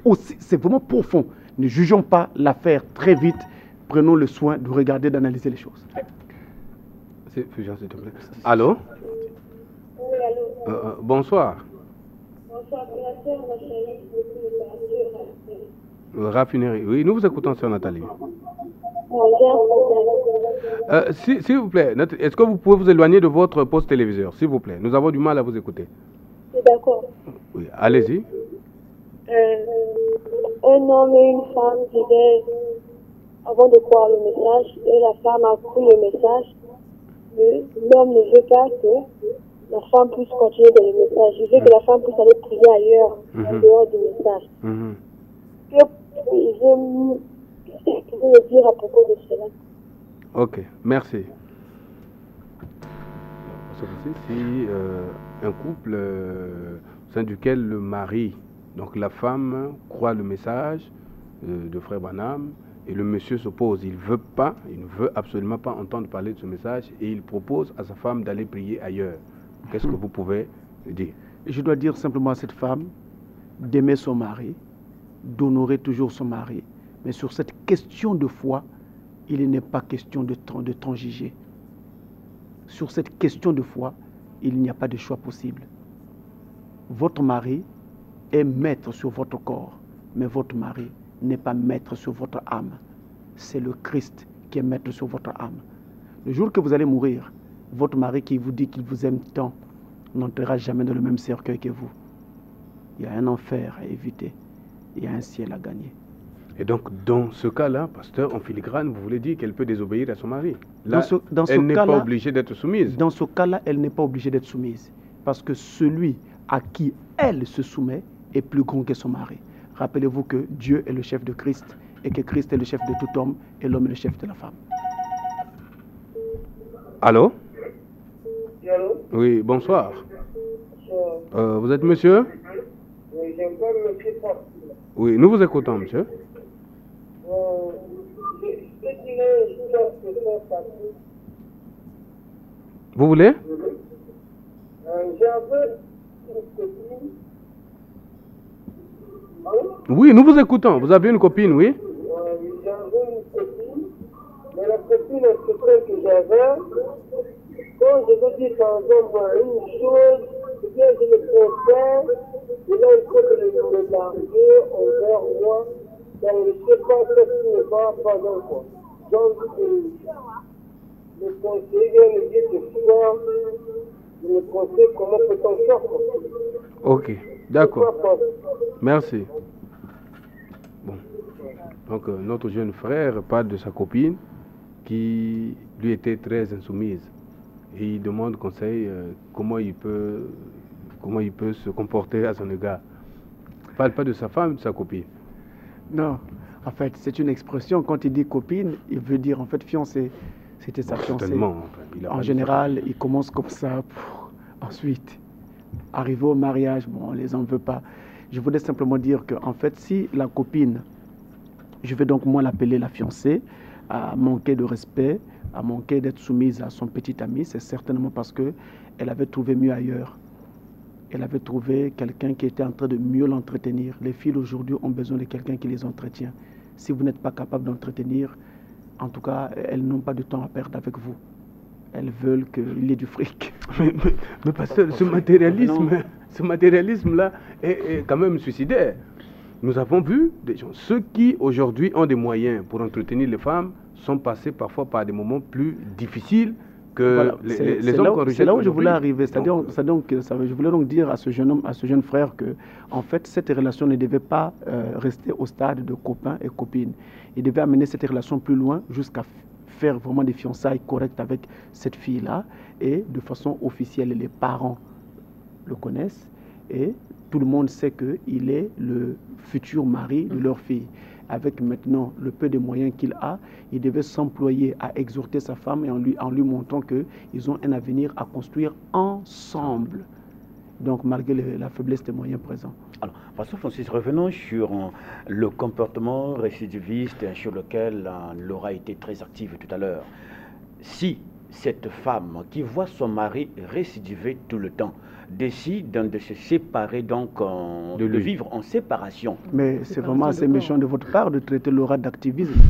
vraiment profond. Ne jugeons pas l'affaire très vite. Prenons le soin de regarder, d'analyser les choses. Allô? Oui, allô. Bonsoir. Bonsoir, ma chérie. Raffinerie. Oui, nous vous écoutons sur Nathalie. S'il vous plaît, est-ce que vous pouvez vous éloigner de votre poste téléviseur, s'il vous plaît? Nous avons du mal à vous écouter. D'accord. Oui, allez-y. Un homme et une femme disaient, avant de croire le message, et la femme a cru le message, mais l'homme ne veut pas que la femme puisse continuer dans le message. Il veut que la femme puisse aller prier ailleurs, en dehors du message. Qu'est-ce que vous pouvez dire à propos de cela? Ok, merci. Si un couple au sein duquel le mari, donc la femme, croit le message de Frère Branham et le monsieur s'oppose, il ne veut absolument pas entendre parler de ce message et il propose à sa femme d'aller prier ailleurs. Qu'est-ce que vous pouvez dire? Je dois dire simplement à cette femme d'aimer son mari, d'honorer toujours son mari. Mais sur cette question de foi, il n'est pas question de transiger. Sur cette question de foi, il n'y a pas de choix possible. Votre mari est maître sur votre corps, mais votre mari n'est pas maître sur votre âme. C'est le Christ qui est maître sur votre âme. Le jour que vous allez mourir, votre mari qui vous dit qu'il vous aime tant n'entrera jamais dans le même cercueil que vous. Il y a un enfer à éviter, il y a un ciel à gagner. Et donc, dans ce cas-là, pasteur, en filigrane, vous voulez dire qu'elle peut désobéir à son mari? Là, dans ce elle n'est pas obligée d'être soumise. Dans ce cas-là, elle n'est pas obligée d'être soumise. Parce que celui à qui elle se soumet est plus grand que son mari. Rappelez-vous que Dieu est le chef de Christ et que Christ est le chef de tout homme et l'homme est le chef de la femme. Allô? Allô? Oui, bonsoir. Vous êtes monsieur? Oui, j'aime pas monsieur Paul. Oui, nous vous écoutons, monsieur. Vous voulez? J'avais une copine. Oui, nous vous écoutons. Vous avez une copine, oui? J'avais une copine, mais la copine secrète que j'avais, quand je veux dire par exemple une chose, eh bien je le confère, et là il faut que je me larguer envers moi, donc je ne sais pas ce qui ne va pas encore. Donc le conseiller vient me dire de faire, je me conseille comment peut-on faire. Ok, d'accord. Merci. Bon. Donc notre jeune frère parle de sa copine qui lui était très insoumise. Et il demande conseil comment il peut se comporter à son égard. Il ne parle pas de sa femme, de sa copine. Non, en fait, c'est une expression. Quand il dit copine, il veut dire en fait fiancée. C'était sa fiancée. Certainement. En général, ils commencent comme ça. Ensuite, arrivé au mariage, bon, on ne les en veut pas. Je voulais simplement dire qu'en fait, si la copine, je vais donc moi l'appeler la fiancée, a manqué de respect, a manqué d'être soumise à son petit ami, c'est certainement parce qu'elle avait trouvé mieux ailleurs. Elle avait trouvé quelqu'un qui était en train de mieux l'entretenir. Les filles aujourd'hui ont besoin de quelqu'un qui les entretient. Si vous n'êtes pas capable d'entretenir, en tout cas, elles n'ont pas de temps à perdre avec vous. Elles veulent qu'il y ait du fric. Mais pasteur, ce matérialisme-là est quand même suicidaire. Nous avons vu des gens, ceux qui aujourd'hui ont des moyens pour entretenir les femmes sont passés parfois par des moments plus difficiles que voilà, les hommes qu'on rejette. C'est là où je voulais arriver. Je voulais donc dire à ce jeune homme, à ce jeune frère que, en fait, cette relation ne devait pas rester au stade de copains et copines. Il devait amener cette relation plus loin jusqu'à faire vraiment des fiançailles correctes avec cette fille-là et de façon officielle. Les parents le connaissent et tout le monde sait qu'il est le futur mari de leur fille. Avec maintenant le peu de moyens qu'il a, il devait s'employer à exhorter sa femme et en lui montrant qu'ils ont un avenir à construire ensemble. Donc malgré la faiblesse des moyens présents. Alors, Pasteur Francis, revenons sur le comportement récidiviste sur lequel Laura a été très active tout à l'heure. Si cette femme qui voit son mari récidiver tout le temps décide de se séparer, donc de vivre en séparation. Mais c'est vraiment assez méchant de votre part de traiter Laura d'activisme.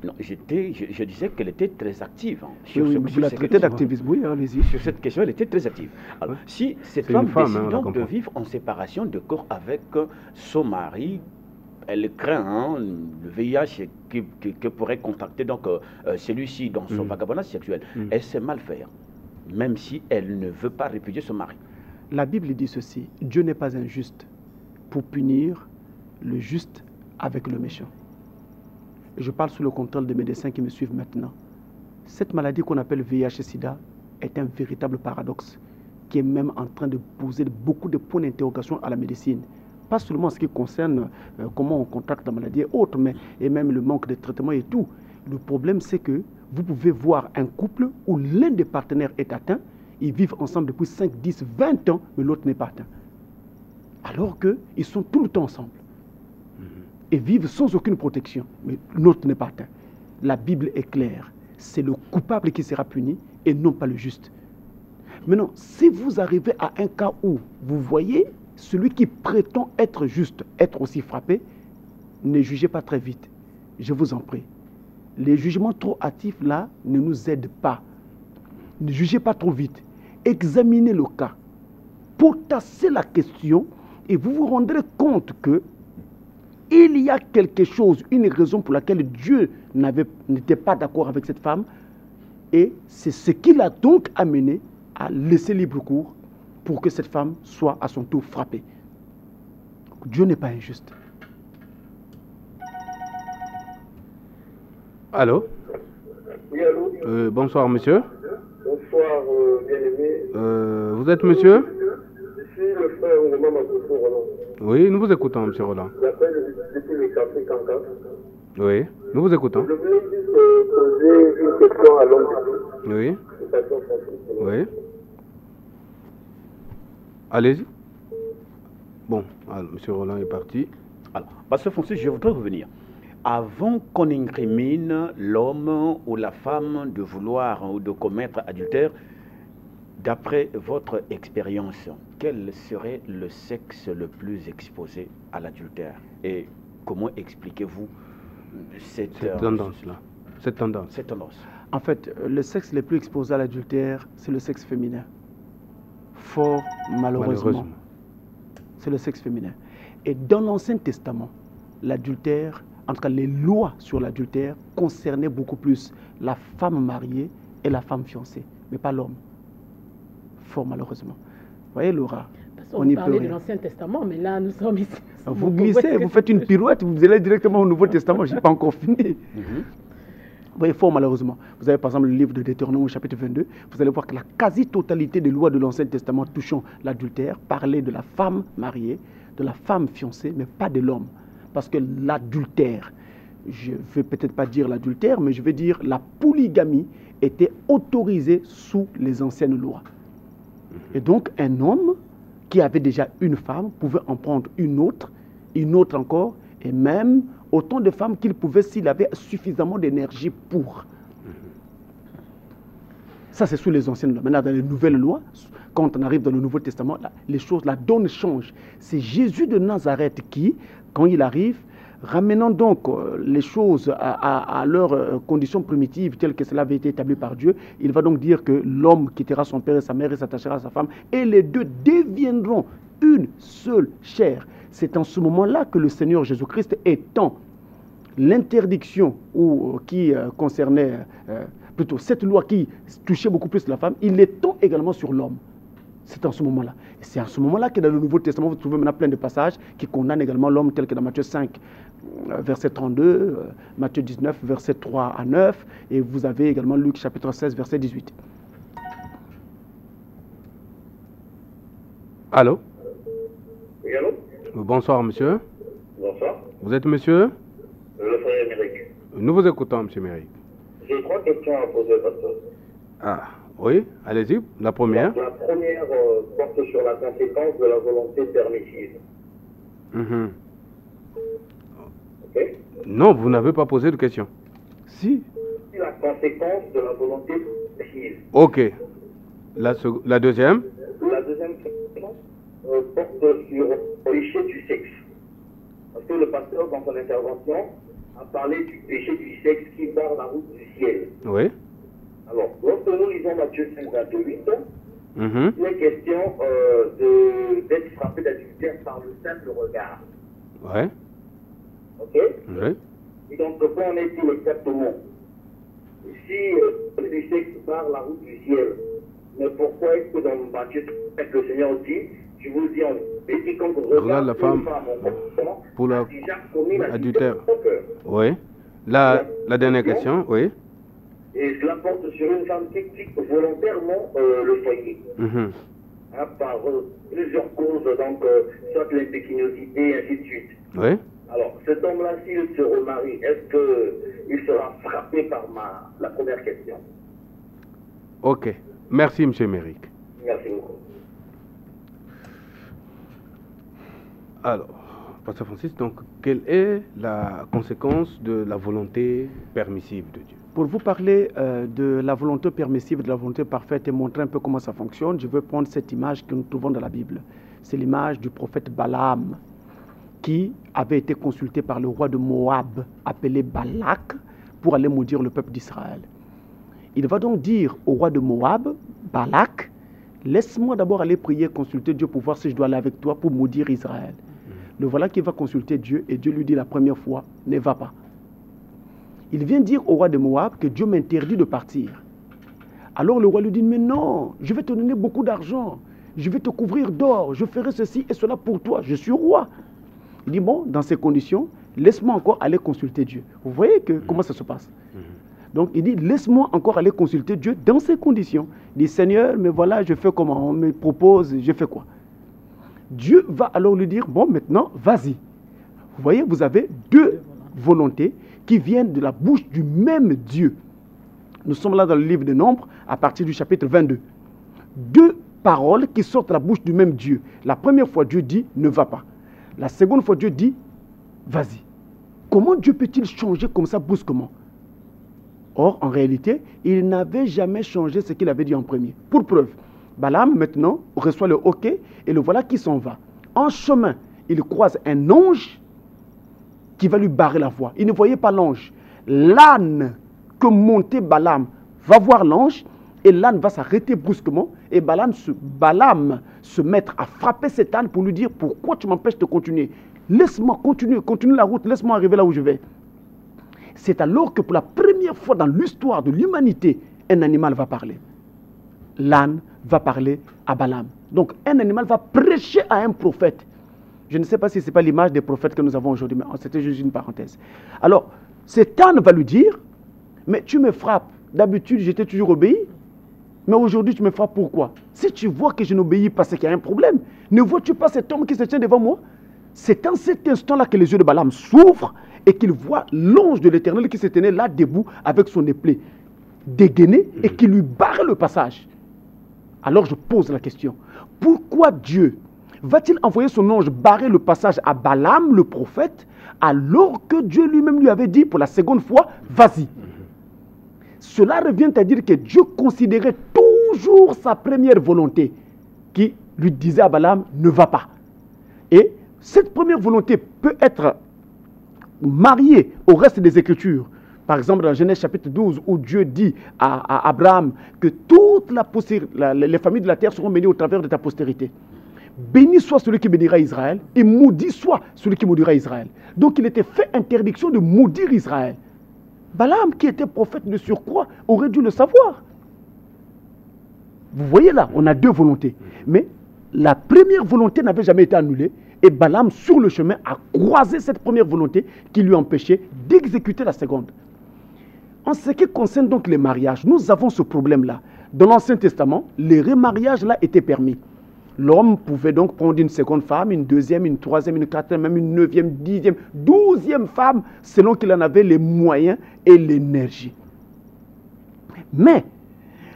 Non, je disais qu'elle était très active. Vous la traitez d'activisme, oui, allez-y. Sur cette question, elle était très active. Alors, si cette femme décide donc de vivre en séparation de corps avec son mari, elle craint le VIH que pourrait contacter donc celui-ci dans son vagabondage sexuel. Elle sait mal faire, même si elle ne veut pas répudier son mari. La Bible dit ceci: Dieu n'est pas injuste pour punir le juste avec le méchant. Je parle sous le contrôle des médecins qui me suivent maintenant. Cette maladie qu'on appelle VIH-Sida est un véritable paradoxe qui est même en train de poser beaucoup de points d'interrogation à la médecine. Pas seulement en ce qui concerne comment on contracte la maladie et autres, mais et même le manque de traitement et tout. Le problème, c'est que vous pouvez voir un couple où l'un des partenaires est atteint, ils vivent ensemble depuis 5, 10, 20 ans, mais l'autre n'est pas atteint. Alors qu'ils sont tout le temps ensemble. Et vivent sans aucune protection, mais l'autre n'est pas atteint. La Bible est claire. C'est le coupable qui sera puni et non pas le juste. Maintenant, si vous arrivez à un cas où vous voyez celui qui prétend être juste, être aussi frappé, ne jugez pas très vite. Je vous en prie. Les jugements trop hâtifs là ne nous aident pas. Ne jugez pas trop vite. Examinez le cas. Potassez la question et vous vous rendrez compte que il y a quelque chose, une raison pour laquelle Dieu n'était pas d'accord avec cette femme. Et c'est ce qui l'a donc amené à laisser libre cours pour que cette femme soit à son tour frappée. Dieu n'est pas injuste. Allô? Oui, allô? Bonsoir, monsieur. Bonsoir, bien-aimé. Vous êtes monsieur? Je suis le frère de Maman Roland. Oui, nous vous écoutons, monsieur Roland. J'appelle depuis le café Cancan. Oui, nous vous écoutons. Je voulais juste poser une question à l'homme. Oui. Oui. Allez-y. Bon, alors, monsieur Roland est parti. Alors, Pasteur Francis, je voudrais revenir. Avant qu'on incrimine l'homme ou la femme de vouloir ou de commettre adultère, d'après votre expérience, quel serait le sexe le plus exposé à l'adultère? Et comment expliquez-vous cette tendance-là? Cette tendance. En fait, le sexe le plus exposé à l'adultère, c'est le sexe féminin. Fort malheureusement. C'est le sexe féminin. Et dans l'Ancien Testament, l'adultère, en tout cas les lois sur l'adultère, concernaient beaucoup plus la femme mariée et la femme fiancée, mais pas l'homme. Fort malheureusement. Vous voyez, Laura, on y parlait de l'Ancien Testament, mais là, nous sommes ici. Vous glissez, vous faites une pirouette, vous allez directement au Nouveau Testament, je n'ai pas encore fini. Vous voyez, fort malheureusement. Vous avez par exemple le livre de Deutéronome au chapitre 22, vous allez voir que la quasi-totalité des lois de l'Ancien Testament touchant l'adultère parlaient de la femme mariée, de la femme fiancée, mais pas de l'homme. Parce que l'adultère, je ne vais peut-être pas dire l'adultère, mais je vais dire la polygamie était autorisé sous les anciennes lois. Et donc, un homme qui avait déjà une femme pouvait en prendre une autre encore, et même autant de femmes qu'il pouvait s'il avait suffisamment d'énergie pour. Ça, c'est sous les anciennes lois. Maintenant, dans les nouvelles lois, quand on arrive dans le Nouveau Testament, les choses, la donne change. C'est Jésus de Nazareth qui, quand il arrive, ramenant donc les choses à leurs conditions primitives, telles que cela avait été établi par Dieu, il va donc dire que l'homme quittera son père et sa mère et s'attachera à sa femme, et les deux deviendront une seule chair. C'est en ce moment-là que le Seigneur Jésus-Christ, étant l'interdiction qui concernait plutôt cette loi qui touchait beaucoup plus la femme, il l'étend également sur l'homme. C'est en ce moment-là. Et c'est en ce moment-là que dans le Nouveau Testament, vous trouvez maintenant plein de passages qui condamnent également l'homme, tel que dans Matthieu 5, verset 32, Matthieu 19, verset 3 à 9, et vous avez également Luc chapitre 16, verset 18. Allô? Oui, allô? Bonsoir, monsieur. Bonsoir. Vous êtes monsieur? Le frère Émeric. Nous vous écoutons, monsieur Méric. J'ai 3 questions à poser, pasteur. Ah, oui, allez-y. La première. La première porte sur la conséquence de la volonté permissive. Ok? Non, vous n'avez pas posé de question. Si. La conséquence de la volonté permissive. Ok. La deuxième? La deuxième question porte sur le péché du sexe. Parce que le pasteur, dans son intervention, a parlé du péché du sexe qui barre la route du ciel. Oui. Alors, lorsque nous lisons Matthieu 5, 28, Mhm. il est question d'être frappé d'adultère par le simple regard. Ouais. Ok? Oui. Et donc, pourquoi en est-il exactement? Si le sexe barre la route du ciel, mais pourquoi est-ce que dans Matthieu 5, le Seigneur dit, je vous dis en vérité, quand vous Regarde la femme pour la adultère. Oui. La dernière question, oui. Et cela porte sur une femme qui quitte volontairement le foyer. Mhm. Hein, par plusieurs causes, donc soit l'impéquinosité, ainsi de suite. Oui. Alors, cet homme-là, s'il se remarie, est-ce qu'il sera frappé par la première question? Ok. Merci, monsieur Méric. Merci beaucoup. Alors, pasteur Francis, donc, quelle est la conséquence de la volonté permissive de Dieu? Pour vous parler de la volonté permissive, de la volonté parfaite et montrer un peu comment ça fonctionne, je veux prendre cette image que nous trouvons dans la Bible. C'est l'image du prophète Balaam qui avait été consulté par le roi de Moab, appelé Balak, pour aller maudire le peuple d'Israël. Il va donc dire au roi de Moab, Balak, laisse-moi d'abord aller prier, consulter Dieu pour voir si je dois aller avec toi pour maudire Israël. Le voilà qui va consulter Dieu et Dieu lui dit la première fois, ne va pas. Il vient dire au roi de Moab que Dieu m'interdit de partir. Alors le roi lui dit, mais non, je vais te donner beaucoup d'argent, je vais te couvrir d'or, je ferai ceci et cela pour toi, je suis roi. Il dit, bon, dans ces conditions, laisse-moi encore aller consulter Dieu. Vous voyez comment ça se passe? Donc il dit, laisse-moi encore aller consulter Dieu dans ces conditions. Il dit, Seigneur, mais voilà, je fais comment? On me propose, je fais quoi? Dieu va alors lui dire, bon, maintenant, vas-y. Vous voyez, vous avez deux volontés qui viennent de la bouche du même Dieu. Nous sommes là dans le livre de Nombres, à partir du chapitre 22. Deux paroles qui sortent de la bouche du même Dieu. La première fois, Dieu dit, ne va pas. La seconde fois, Dieu dit, vas-y. Comment Dieu peut-il changer comme ça brusquement? Or, en réalité, il n'avait jamais changé ce qu'il avait dit en premier. Pour preuve, Balaam, maintenant, reçoit le OK et le voilà qui s'en va. En chemin, il croise un ange qui va lui barrer la voie. Il ne voyait pas l'ange. L'âne que montait Balaam va voir l'ange et l'âne va s'arrêter brusquement et Balaam se mettre à frapper cet âne pour lui dire, pourquoi tu m'empêches de continuer? Laisse-moi continuer, continue la route, laisse-moi arriver là où je vais. C'est alors que pour la première fois dans l'histoire de l'humanité, un animal va parler. L'âne va parler à Balaam. Donc un animal va prêcher à un prophète. Je ne sais pas si ce n'est pas l'image des prophètes que nous avons aujourd'hui, mais c'était juste une parenthèse. Alors, cet âne va lui dire, mais tu me frappes. D'habitude, j'étais toujours obéi. Mais aujourd'hui, tu me frappes pourquoi? Si tu vois que je n'obéis pas, c'est qu'il y a un problème. Ne vois-tu pas cet homme qui se tient devant moi? C'est en cet instant-là que les yeux de Balaam s'ouvrent et qu'il voit l'ange de l'Éternel qui se tenait là debout avec son épée. dégainé et qui lui barrait le passage. Alors je pose la question, pourquoi Dieu va-t-il envoyer son ange barrer le passage à Balaam, le prophète, alors que Dieu lui-même lui avait dit pour la seconde fois, vas-y. Cela revient à dire que Dieu considérait toujours sa première volonté qui lui disait à Balaam, ne va pas. Et cette première volonté peut être mariée au reste des Écritures. Par exemple, dans Genèse chapitre 12, où Dieu dit à Abraham que toutes les familles de la terre seront bénies au travers de ta postérité. Béni soit celui qui bénira Israël, et maudit soit celui qui maudira Israël. Donc il était fait interdiction de maudire Israël. Balaam, qui était prophète de surcroît, aurait dû le savoir. Vous voyez là, on a deux volontés. Mais la première volonté n'avait jamais été annulée, et Balaam, sur le chemin, a croisé cette première volonté qui lui empêchait d'exécuter la seconde. En ce qui concerne donc les mariages, nous avons ce problème-là. Dans l'Ancien Testament, les remariages là étaient permis. L'homme pouvait donc prendre une seconde femme, une deuxième, une troisième, une quatrième, même une neuvième, 10e, 12e femme, selon qu'il en avait les moyens et l'énergie. Mais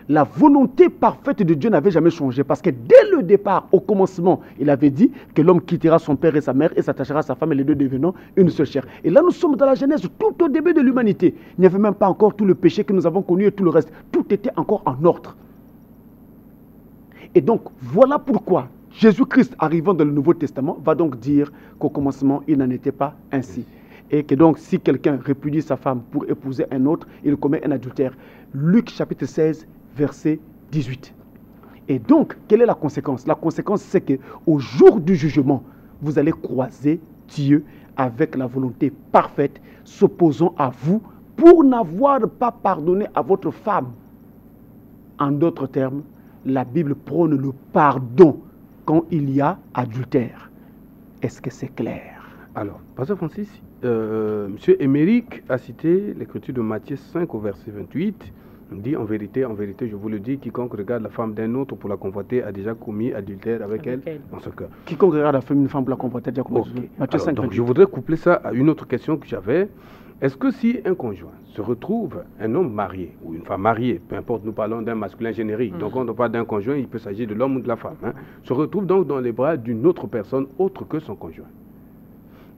la volonté parfaite de Dieu n'avait jamais changé, parce que dès le départ, au commencement, il avait dit que l'homme quittera son père et sa mère et s'attachera à sa femme, et les deux devenant une seule chair. Et là, nous sommes dans la Genèse, tout au début de l'humanité. Il n'y avait même pas encore tout le péché que nous avons connu et tout le reste. Tout était encore en ordre. Et donc, voilà pourquoi Jésus-Christ, arrivant dans le Nouveau Testament, va donc dire qu'au commencement, il n'en était pas ainsi. Et que donc, si quelqu'un répudie sa femme pour épouser un autre, il commet un adultère. Luc chapitre 16, verset 18. Et donc, quelle est la conséquence? La conséquence, c'est qu'au jour du jugement, vous allez croiser Dieu avec la volonté parfaite, s'opposant à vous pour n'avoir pas pardonné à votre femme. En d'autres termes, la Bible prône le pardon quand il y a adultère. Est-ce que c'est clair? Alors, Pasteur Francis, M. Émeric a cité l'écriture de Matthieu 5 au verset 28. Il dit, en vérité, je vous le dis, quiconque regarde la femme d'un autre pour la convoiter a déjà commis adultère avec elle dans ce cœur. Quiconque regarde une femme pour la convoiter a déjà commis adultère. Matthieu 5, donc, je voudrais coupler ça à une autre question que j'avais. Est-ce que si un conjoint se retrouve, un homme marié ou une femme mariée, peu importe, nous parlons d'un masculin générique, donc on ne parle pas d'un conjoint, il peut s'agir de l'homme ou de la femme, se retrouve donc dans les bras d'une autre personne autre que son conjoint,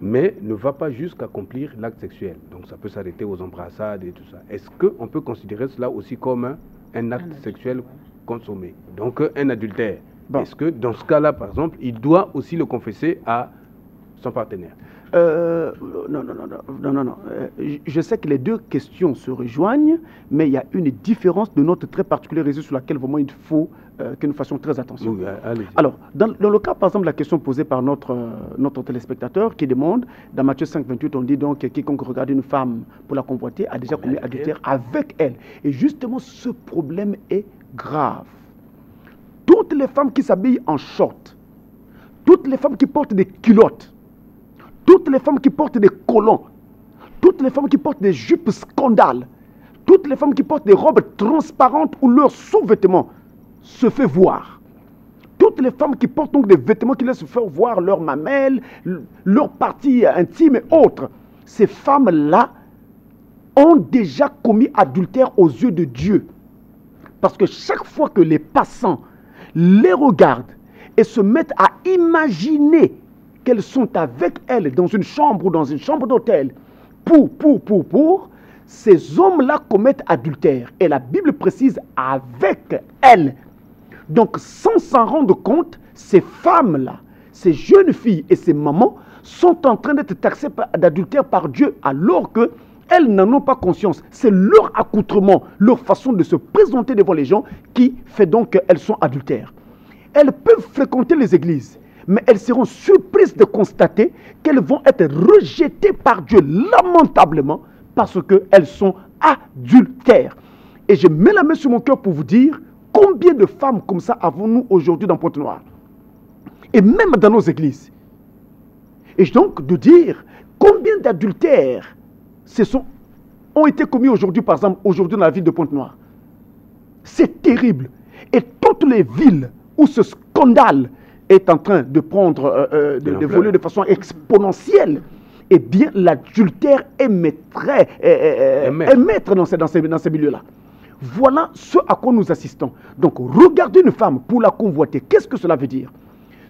mais ne va pas jusqu'accomplir l'acte sexuel, donc ça peut s'arrêter aux embrassades et tout ça. Est-ce qu'on peut considérer cela aussi comme un acte sexuel consommé, donc un adultère? Est-ce que dans ce cas-là, par exemple, il doit aussi le confesser à son partenaire? Non. Je sais que les deux questions se rejoignent, mais il y a une différence de note très particulière sur laquelle vraiment il faut que nous fassions très attention. Oui, alors, dans le cas, par exemple, la question posée par notre téléspectateur qui demande, dans Matthieu 5, 28, on dit donc que quiconque regarde une femme pour la convoiter a déjà commis adultère avec elle. Et justement, ce problème est grave. Toutes les femmes qui s'habillent en short, toutes les femmes qui portent des culottes, toutes les femmes qui portent des collants, toutes les femmes qui portent des jupes scandales, toutes les femmes qui portent des robes transparentes où leur sous-vêtement se fait voir. Toutes les femmes qui portent donc des vêtements qui laissent faire voir leurs mamelles, leurs parties intimes et autres. Ces femmes-là ont déjà commis adultère aux yeux de Dieu. Parce que chaque fois que les passants les regardent et se mettent à imaginer qu'elles sont avec elles dans une chambre ou dans une chambre d'hôtel, ces hommes-là commettent adultère. Et la Bible précise avec elles. Donc, sans s'en rendre compte, ces femmes-là, ces jeunes filles et ces mamans sont en train d'être taxées d'adultère par Dieu alors qu'elles n'en ont pas conscience. C'est leur accoutrement, leur façon de se présenter devant les gens qui fait donc qu'elles sont adultères. Elles peuvent fréquenter les églises, mais elles seront surprises de constater qu'elles vont être rejetées par Dieu lamentablement parce qu'elles sont adultères. Et je mets la main sur mon cœur pour vous dire combien de femmes comme ça avons-nous aujourd'hui dans Pointe-Noire et même dans nos églises. Et donc de dire combien d'adultères ont été commis aujourd'hui, par exemple, aujourd'hui dans la ville de Pointe-Noire. C'est terrible. Et toutes les villes où ce scandale est en train de prendre, de voler de façon exponentielle, eh bien, l'adultère est maître dans ces milieux-là. Voilà ce à quoi nous assistons. Donc, regarder une femme pour la convoiter, qu'est-ce que cela veut dire?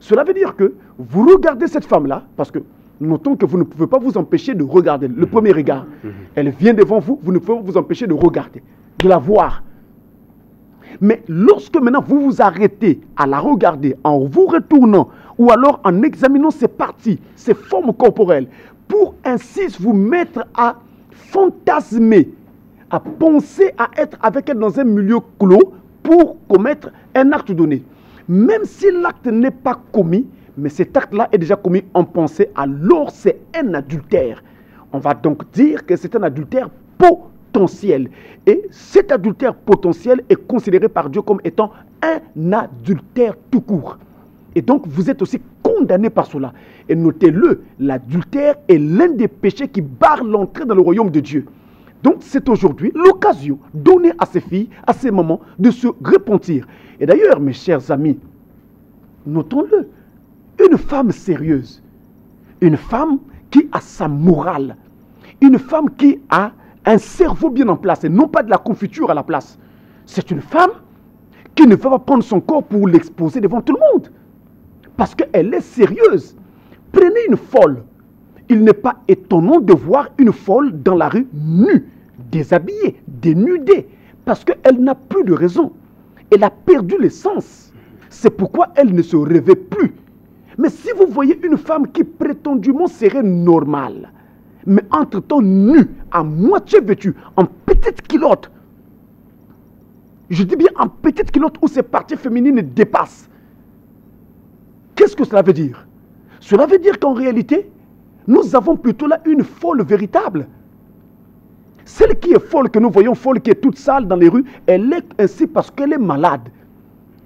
Cela veut dire que vous regardez cette femme-là, parce que notons que vous ne pouvez pas vous empêcher de regarder le premier regard. Elle vient devant vous, vous ne pouvez pas vous empêcher de regarder, de la voir. Mais lorsque maintenant vous vous arrêtez à la regarder en vous retournant ou alors en examinant ses parties, ses formes corporelles, pour ainsi vous mettre à fantasmer, à penser à être avec elle dans un milieu clos pour commettre un acte donné. Même si l'acte n'est pas commis, mais cet acte-là est déjà commis en pensée, alors c'est un adultère. On va donc dire que c'est un adultère potentiel. Et cet adultère potentiel est considéré par Dieu comme étant un adultère tout court. Et donc vous êtes aussi condamné par cela. Et notez-le, l'adultère est l'un des péchés qui barre l'entrée dans le royaume de Dieu. Donc c'est aujourd'hui l'occasion donnée à ces filles, à ces mamans, de se repentir. Et d'ailleurs, mes chers amis, notons-le, une femme sérieuse, une femme qui a sa morale, une femme qui a un cerveau bien en place et non pas de la confiture à la place. C'est une femme qui ne va pas prendre son corps pour l'exposer devant tout le monde. Parce qu'elle est sérieuse. Prenez une folle. Il n'est pas étonnant de voir une folle dans la rue nue, déshabillée, dénudée, parce qu'elle n'a plus de raison. Elle a perdu l'essence. C'est pourquoi elle ne se rêvait plus. Mais si vous voyez une femme qui prétendument serait normale, mais entre-temps nue, à moitié vêtue, en petite culotte, je dis bien en petite culotte où ses parties féminines dépassent, qu'est-ce que cela veut dire? Cela veut dire qu'en réalité, nous avons plutôt là une folle véritable. Celle qui est folle, que nous voyons folle, qui est toute sale dans les rues, elle est ainsi parce qu'elle est malade.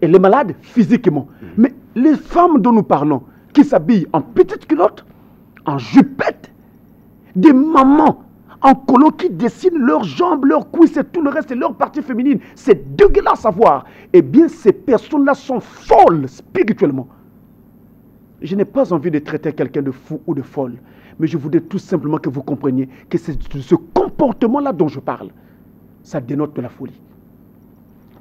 Elle est malade physiquement. Mais les femmes dont nous parlons, qui s'habillent en petite culotte, en jupette, des mamans en colo qui dessinent leurs jambes, leurs cuisses et tout le reste, et leurs parties féminines, c'est dégueulasse à voir. Eh bien, ces personnes-là sont folles spirituellement. Je n'ai pas envie de traiter quelqu'un de fou ou de folle, mais je voudrais tout simplement que vous compreniez que c'est ce comportement-là dont je parle. Ça dénote de la folie.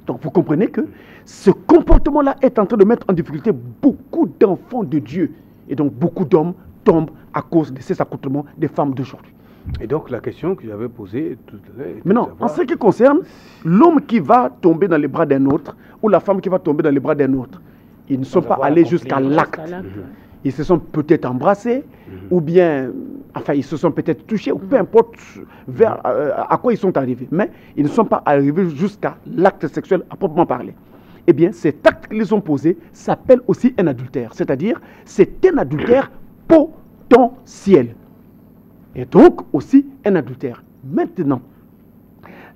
Donc vous comprenez que ce comportement-là est en train de mettre en difficulté beaucoup d'enfants de Dieu. Et donc beaucoup d'hommes tombent à cause de ces accoutrements des femmes d'aujourd'hui. Et donc la question que j'avais posée tout à l'heure... Maintenant, en ce qui concerne l'homme qui va tomber dans les bras d'un autre ou la femme qui va tomber dans les bras d'un autre, ils ne sont pas allés jusqu'à l'acte. Ils se sont peut-être embrassés ou bien, enfin, ils se sont peut-être touchés ou peu importe vers, à quoi ils sont arrivés. Mais ils ne sont pas arrivés jusqu'à l'acte sexuel à proprement parler. Eh bien, cet acte qu'ils ont posé s'appelle aussi un adultère. C'est-à-dire, c'est un adultère potentiel. Et donc aussi un adultère. Maintenant,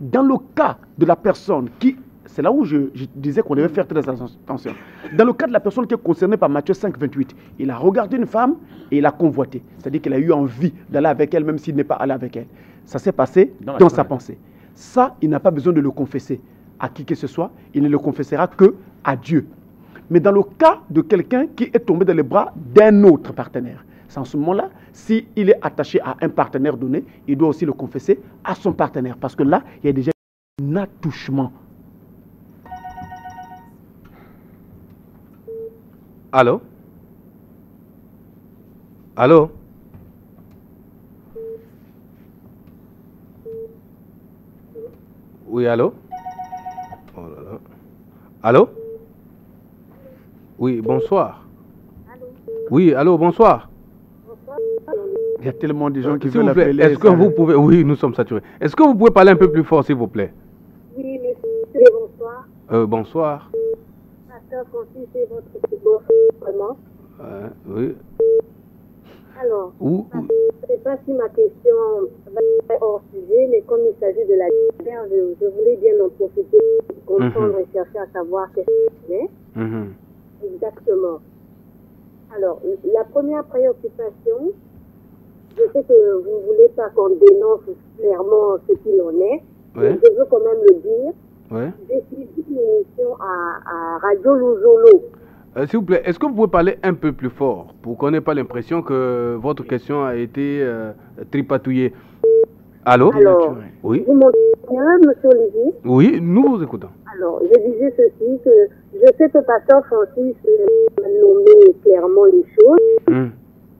dans le cas de la personne qui... C'est là où je disais qu'on devait faire très attention. Dans le cas de la personne qui est concernée par Matthieu 5, 28, il a regardé une femme et il a convoité. C'est-à-dire qu'il a eu envie d'aller avec elle, même s'il n'est pas allé avec elle. Ça s'est passé dans sa pensée. Ça, il n'a pas besoin de le confesser à qui que ce soit. Il ne le confessera que à Dieu. Mais dans le cas de quelqu'un qui est tombé dans les bras d'un autre partenaire, c'est en ce moment-là, s'il est attaché à un partenaire donné, il doit aussi le confesser à son partenaire. Parce que là, il y a déjà un attouchement. Allô? Allô? Oui, allô? Oh là là. Allô? Oui, bonsoir. Oui, allô, bonsoir. Il y a tellement de gens qui S'il veulent vous plaît, appeler. est-ce que vous pouvez... Oui, nous sommes saturés. Est-ce que vous pouvez parler un peu plus fort, s'il vous plaît? Oui, monsieur, bonsoir. Bonsoir. Pasteur Francis, c'est votre petit beau, vraiment. Oui. Alors, je ne sais pas si ma question va être hors sujet, mais comme il s'agit de la guerre, je voulais bien en profiter pour comprendre et chercher à savoir qu'est-ce que c'est. Exactement. Alors, la première préoccupation, je sais que vous ne voulez pas qu'on dénonce clairement ce qu'il en est, mais je veux quand même le dire. J'ai suivi une émission à Radio Luzolo. S'il vous plaît, est-ce que vous pouvez parler un peu plus fort pour qu'on n'ait pas l'impression que votre question a été tripatouillée? Allô? Alors, oui. vous m'entendez bien, monsieur Olivier? Oui, nous vous écoutons. Alors, je disais ceci, que je sais que Pasteur Francis a nommé clairement les choses,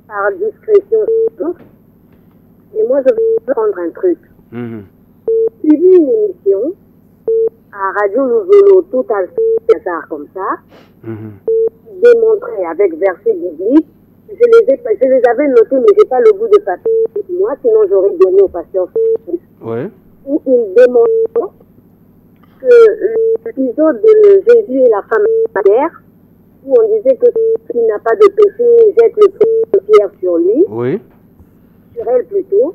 par discrétion. Et moi, je vais prendre un truc. J'ai vu une émission à Radio Louzolo, tout à hasard comme ça, démontré avec versets bibliques. Je les avais notés, mais je n'ai pas le bout de papier. Moi, sinon j'aurais donné au pasteur Francis. Ouais. Où il démontre que l'épisode de Jésus et la femme mère, où on disait que s'il n'a pas de péché, jette le premier pierre sur lui. Oui. Sur elle plutôt.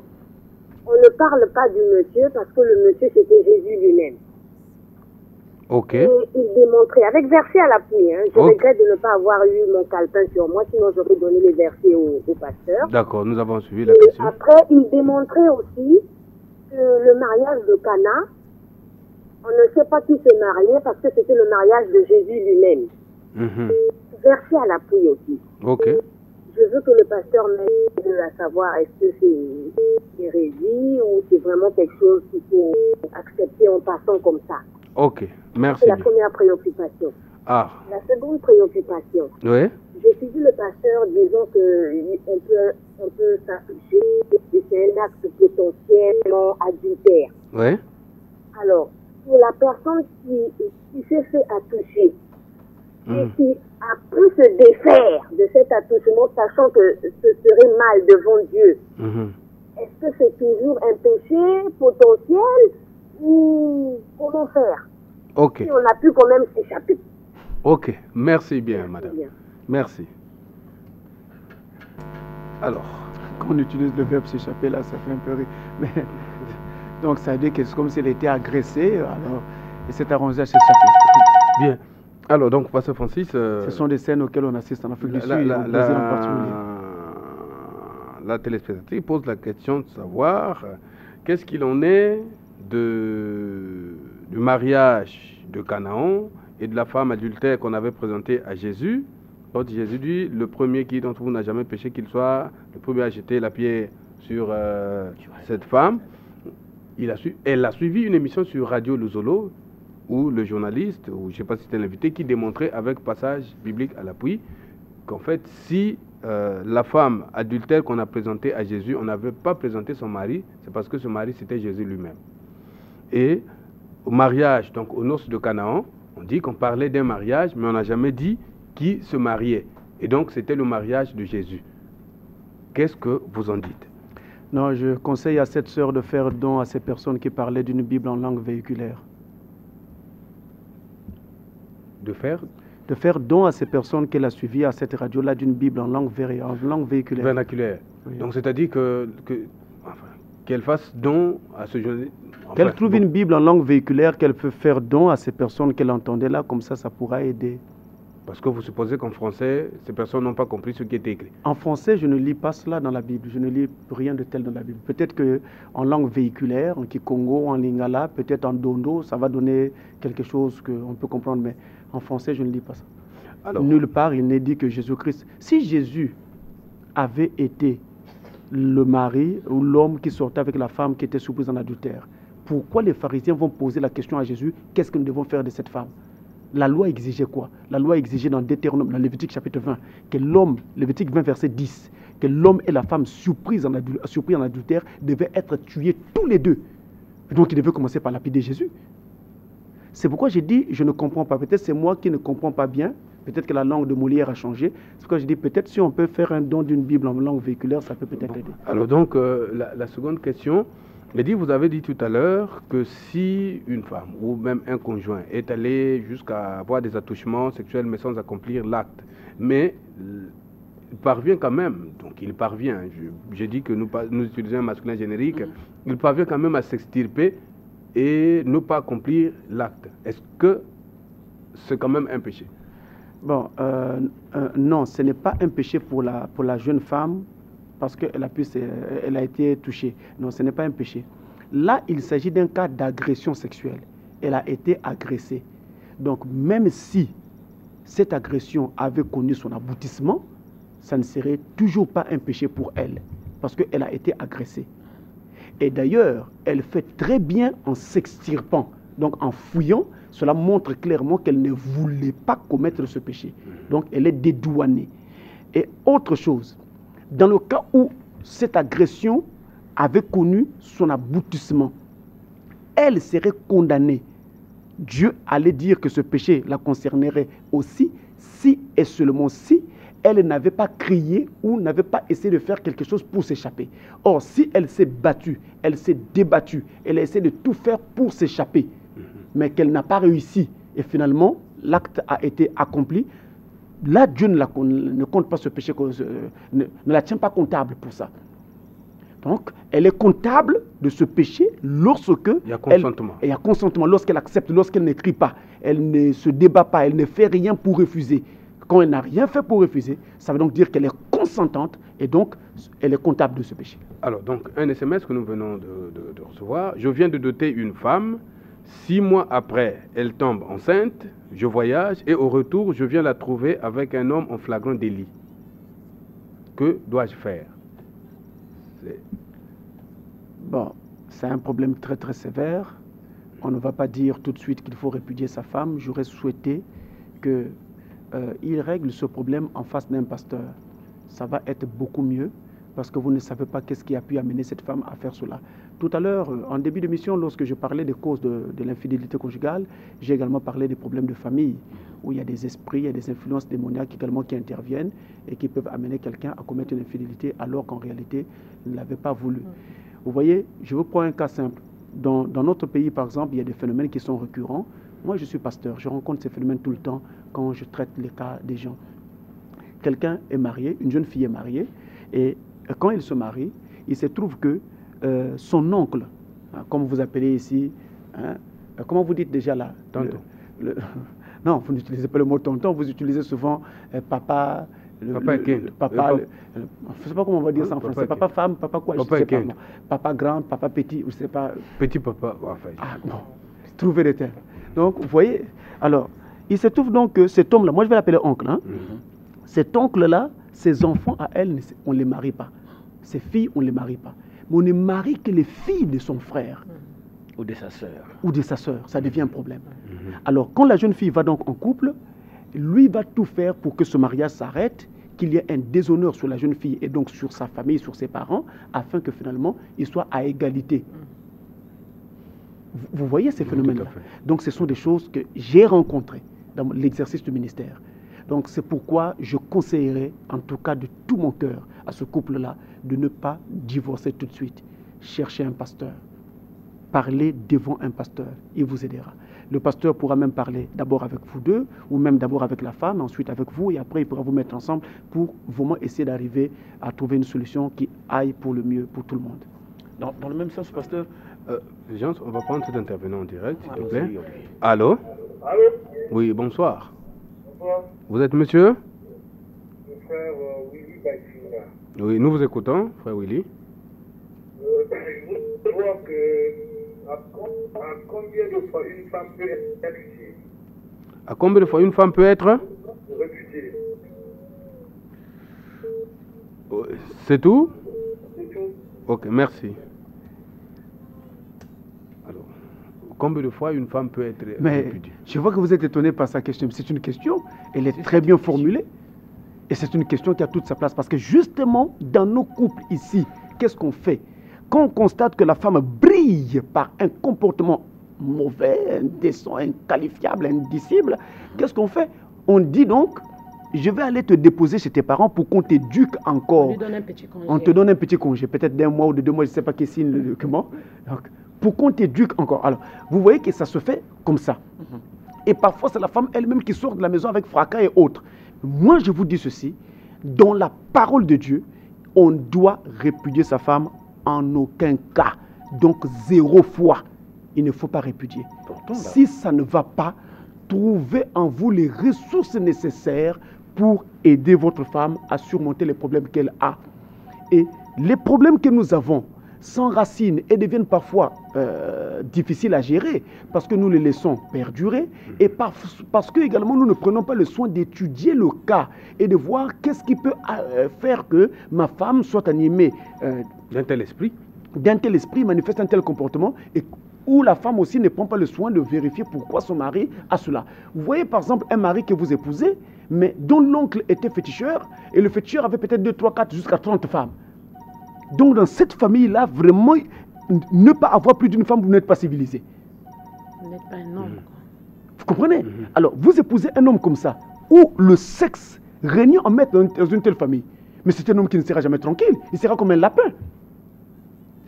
On ne parle pas du monsieur parce que le monsieur c'était Jésus lui-même. Ok. Et il démontrait, avec versets à l'appui, hein, je regrette de ne pas avoir eu mon calepin sur moi, sinon j'aurais donné les versets au pasteur. D'accord, nous avons suivi la question. Après, il démontrait aussi que le mariage de Cana, on ne sait pas qui se mariait parce que c'était le mariage de Jésus lui-même. Verset à l'appui aussi. Ok. Je veux que le pasteur m'aide à savoir est-ce que c'est hérésie ou c'est vraiment quelque chose qu'il faut accepter en passant comme ça. Ok, merci. C'est la première préoccupation. Ah. La seconde préoccupation. Oui. J'ai suivi le pasteur disant qu'on peut s'afficher que c'est un acte potentiellement adultère. Oui. Alors, pour la personne qui s'est fait attoucher et qui a pu se défaire de cet attouchement, sachant que ce serait mal devant Dieu, est-ce que c'est toujours un péché potentiel ou comment faire? Ok. Si on a pu quand même s'échapper. Ok, merci bien, madame. Bien. Merci. Alors, quand on utilise le verbe s'échapper, là, ça fait un peu rire. Mais, donc, ça veut dire que c'est comme s'il était agressé, alors, et s'est arrangé à s'échapper. Bien. Alors, donc, Pasteur Francis... Ce sont des scènes auxquelles on assiste en Afrique du Sud et au Brésil en particulier. La téléspectatrice pose la question de savoir qu'est-ce qu'il en est du mariage de Canaan et de la femme adultère qu'on avait présentée à Jésus. Quand Jésus dit, le premier qui d'entre vous n'a jamais péché, qu'il soit le premier à jeter la pierre sur cette femme. Elle a suivi une émission sur Radio Louzolo où le journaliste, ou je ne sais pas si c'était l'invité, qui démontrait avec passage biblique à l'appui qu'en fait, si la femme adultère qu'on a présentée à Jésus, on n'avait pas présenté son mari, c'est parce que ce mari, c'était Jésus lui-même. Et au mariage, donc aux noces de Canaan, on dit qu'on parlait d'un mariage, mais on n'a jamais dit qui se mariait. Et donc, c'était le mariage de Jésus. Qu'est-ce que vous en dites? Non, je conseille à cette sœur de faire don à ces personnes qui parlaient d'une Bible en langue véhiculaire. De faire don à ces personnes qu'elle a suivies à cette radio-là d'une Bible en langue véhiculaire. Vernaculaire. Oui. Donc, c'est-à-dire qu'elle fasse don à ce jeune... Qu'elle trouve une Bible en langue véhiculaire qu'elle peut faire don à ces personnes qu'elle entendait là, comme ça pourra aider. Parce que vous supposez qu'en français, ces personnes n'ont pas compris ce qui était écrit. En français, je ne lis pas cela dans la Bible. Je ne lis rien de tel dans la Bible. Peut-être qu'en langue véhiculaire, en Kikongo, en Lingala, peut-être en Dondo, ça va donner quelque chose qu'on peut comprendre. Mais en français, je ne lis pas ça. Alors, nulle part, il n'est dit que Jésus-Christ... Si Jésus avait été le mari ou l'homme qui sortait avec la femme qui était surprise en adultère, pourquoi les pharisiens vont poser la question à Jésus, qu'est-ce que nous devons faire de cette femme? La loi exigeait quoi? La loi exigeait dans Deutéronome, dans Lévitique chapitre 20, que l'homme, Lévitique 20 verset 10, que l'homme et la femme surpris en adultère devaient être tués tous les deux. Donc ils devaient commencer par lapider Jésus. C'est pourquoi j'ai dit, je ne comprends pas. Peut-être c'est moi qui ne comprends pas bien. Peut-être que la langue de Molière a changé. C'est pourquoi j'ai dit, peut-être si on peut faire un don d'une Bible en langue véhiculaire, ça peut peut-être aider. Alors donc, la seconde question... vous avez dit tout à l'heure que si une femme ou même un conjoint est allé jusqu'à avoir des attouchements sexuels mais sans accomplir l'acte, mais il parvient quand même, donc il parvient, j'ai dit que nous utilisons un masculin générique, il parvient quand même à s'extirper et ne pas accomplir l'acte. Est-ce que c'est quand même un péché? Bon, non, ce n'est pas un péché pour la jeune femme, parce qu'elle a été touchée. Non, ce n'est pas un péché. Là, il s'agit d'un cas d'agression sexuelle. Elle a été agressée. Donc, même si cette agression avait connu son aboutissement, ça ne serait toujours pas un péché pour elle, parce qu'elle a été agressée. Et d'ailleurs, elle fait très bien en s'extirpant. Donc en fouillant, cela montre clairement qu'elle ne voulait pas commettre ce péché. Donc elle est dédouanée. Et autre chose, dans le cas où cette agression avait connu son aboutissement, elle serait condamnée. Dieu allait dire que ce péché la concernerait aussi si et seulement si elle n'avait pas crié ou n'avait pas essayé de faire quelque chose pour s'échapper. Or, si elle s'est battue, elle s'est débattue, elle a essayé de tout faire pour s'échapper, mais qu'elle n'a pas réussi, et finalement, l'acte a été accompli, là, Dieu ne compte pas ce péché, ne la tient pas comptable pour ça. Donc, elle est comptable de ce péché lorsque il y a consentement. Il y a consentement, lorsqu'elle accepte, lorsqu'elle ne crie pas, elle ne se débat pas, elle ne fait rien pour refuser. Quand elle n'a rien fait pour refuser, ça veut donc dire qu'elle est consentante et donc elle est comptable de ce péché. Alors, donc, un SMS que nous venons de recevoir. Je viens de doter une femme. 6 mois après, elle tombe enceinte. Je voyage et au retour, je viens la trouver avec un homme en flagrant délit. Que dois-je faire? Bon, c'est un problème très très sévère. On ne va pas dire tout de suite qu'il faut répudier sa femme. J'aurais souhaité qu'il règle ce problème en face d'un pasteur. Ça va être beaucoup mieux parce que vous ne savez pas qu'est-ce qui a pu amener cette femme à faire cela. Tout à l'heure, en début d'émission, lorsque je parlais des causes de l'infidélité conjugale, j'ai également parlé des problèmes de famille, où il y a des esprits, il y a des influences démoniaques également qui interviennent et qui peuvent amener quelqu'un à commettre une infidélité alors qu'en réalité, il ne l'avait pas voulu. Vous voyez, je vous prends un cas simple. Dans notre pays, par exemple, il y a des phénomènes qui sont récurrents. Moi, je suis pasteur, je rencontre ces phénomènes tout le temps quand je traite les cas des gens. Quelqu'un est marié, une jeune fille est mariée, et quand il se marie, il se trouve que son oncle, hein, comme vous appelez ici, hein, comment vous dites déjà là? Tonton. Non, vous n'utilisez pas le mot tonton, vous utilisez souvent papa. Papa Ken. Papa, je ne sais pas comment on va dire ça en français. Papa femme, papa quoi, papa je ne sais pas. Papa grand, papa petit, je ne sais pas. Petit papa, enfin. Ah non, trouvez le terme. Donc, vous voyez, alors, il se trouve donc que cet homme-là, moi je vais l'appeler oncle, hein, cet oncle-là, ses enfants à elle, on ne les marie pas. Ses filles, on ne les marie pas. Mais on ne marie que les filles de son frère. Ou de sa sœur. Ou de sa sœur, ça devient un problème. Alors, quand la jeune fille va donc en couple, lui va tout faire pour que ce mariage s'arrête, qu'il y ait un déshonneur sur la jeune fille et donc sur sa famille, sur ses parents, afin que finalement, ils soient à égalité. Vous voyez ces phénomènes-là? Donc, ce sont des choses que j'ai rencontrées dans l'exercice du ministère. Donc, c'est pourquoi je conseillerais, en tout cas de tout mon cœur, à ce couple-là, de ne pas divorcer tout de suite. Cherchez un pasteur. Parlez devant un pasteur. Il vous aidera. Le pasteur pourra même parler d'abord avec vous deux, ou même d'abord avec la femme, ensuite avec vous, et après il pourra vous mettre ensemble pour vraiment essayer d'arriver à trouver une solution qui aille pour le mieux pour tout le monde. Dans le même sens, pasteur, Jean, on va prendre cet intervenant en direct, s'il te plaît. oui. Allô? Allô? Oui, bonsoir. Bonsoir. Vous êtes monsieur? Le frère Willy Baïfina. Oui, nous vous écoutons, frère Willy. Je voudrais voir à combien de fois une femme peut être répudiée? À combien de fois une femme peut être? Répudiée. C'est tout? C'est tout. Ok, merci. Alors, combien de fois une femme peut être Mais répudiée? je vois que vous êtes étonné par sa question. C'est une question, elle est très bien formulée. Et c'est une question qui a toute sa place. Parce que justement, dans nos couples ici, qu'est-ce qu'on fait? Quand on constate que la femme brille par un comportement mauvais, indécent, inqualifiable, indicible, qu'est-ce qu'on fait? On dit donc, je vais aller te déposer chez tes parents pour qu'on t'éduque encore. On lui donne un petit congé. On te donne un petit congé, peut-être d'1 mois ou de 2 mois, je ne sais pas qui signe le document. Donc, pour qu'on t'éduque encore. Alors, vous voyez que ça se fait comme ça. Et parfois, c'est la femme elle-même qui sort de la maison avec fracas et autres. Moi, je vous dis ceci, dans la parole de Dieu, on doit répudier sa femme en aucun cas. Donc, 0 fois, il ne faut pas répudier. Pourtant, là, Si ça ne va pas, trouvez en vous les ressources nécessaires pour aider votre femme à surmonter les problèmes qu'elle a. Et les problèmes que nous avons s'enracinent et deviennent parfois difficiles à gérer parce que nous les laissons perdurer et parce que également nous ne prenons pas le soin d'étudier le cas et de voir qu'est-ce qui peut faire que ma femme soit animée D'un tel esprit? d'un tel esprit manifeste un tel comportement et où la femme aussi ne prend pas le soin de vérifier pourquoi son mari a cela. Vous voyez par exemple un mari que vous épousez, mais dont l'oncle était féticheur, et le féticheur avait peut-être 2, 3, 4, jusqu'à 30 femmes. Donc dans cette famille-là, vraiment, ne pas avoir plus d'une femme, vous n'êtes pas civilisé. Vous n'êtes pas un homme. Vous comprenez? Alors, vous épousez un homme comme ça, où le sexe règne en maître dans une telle famille. Mais c'est un homme qui ne sera jamais tranquille, il sera comme un lapin.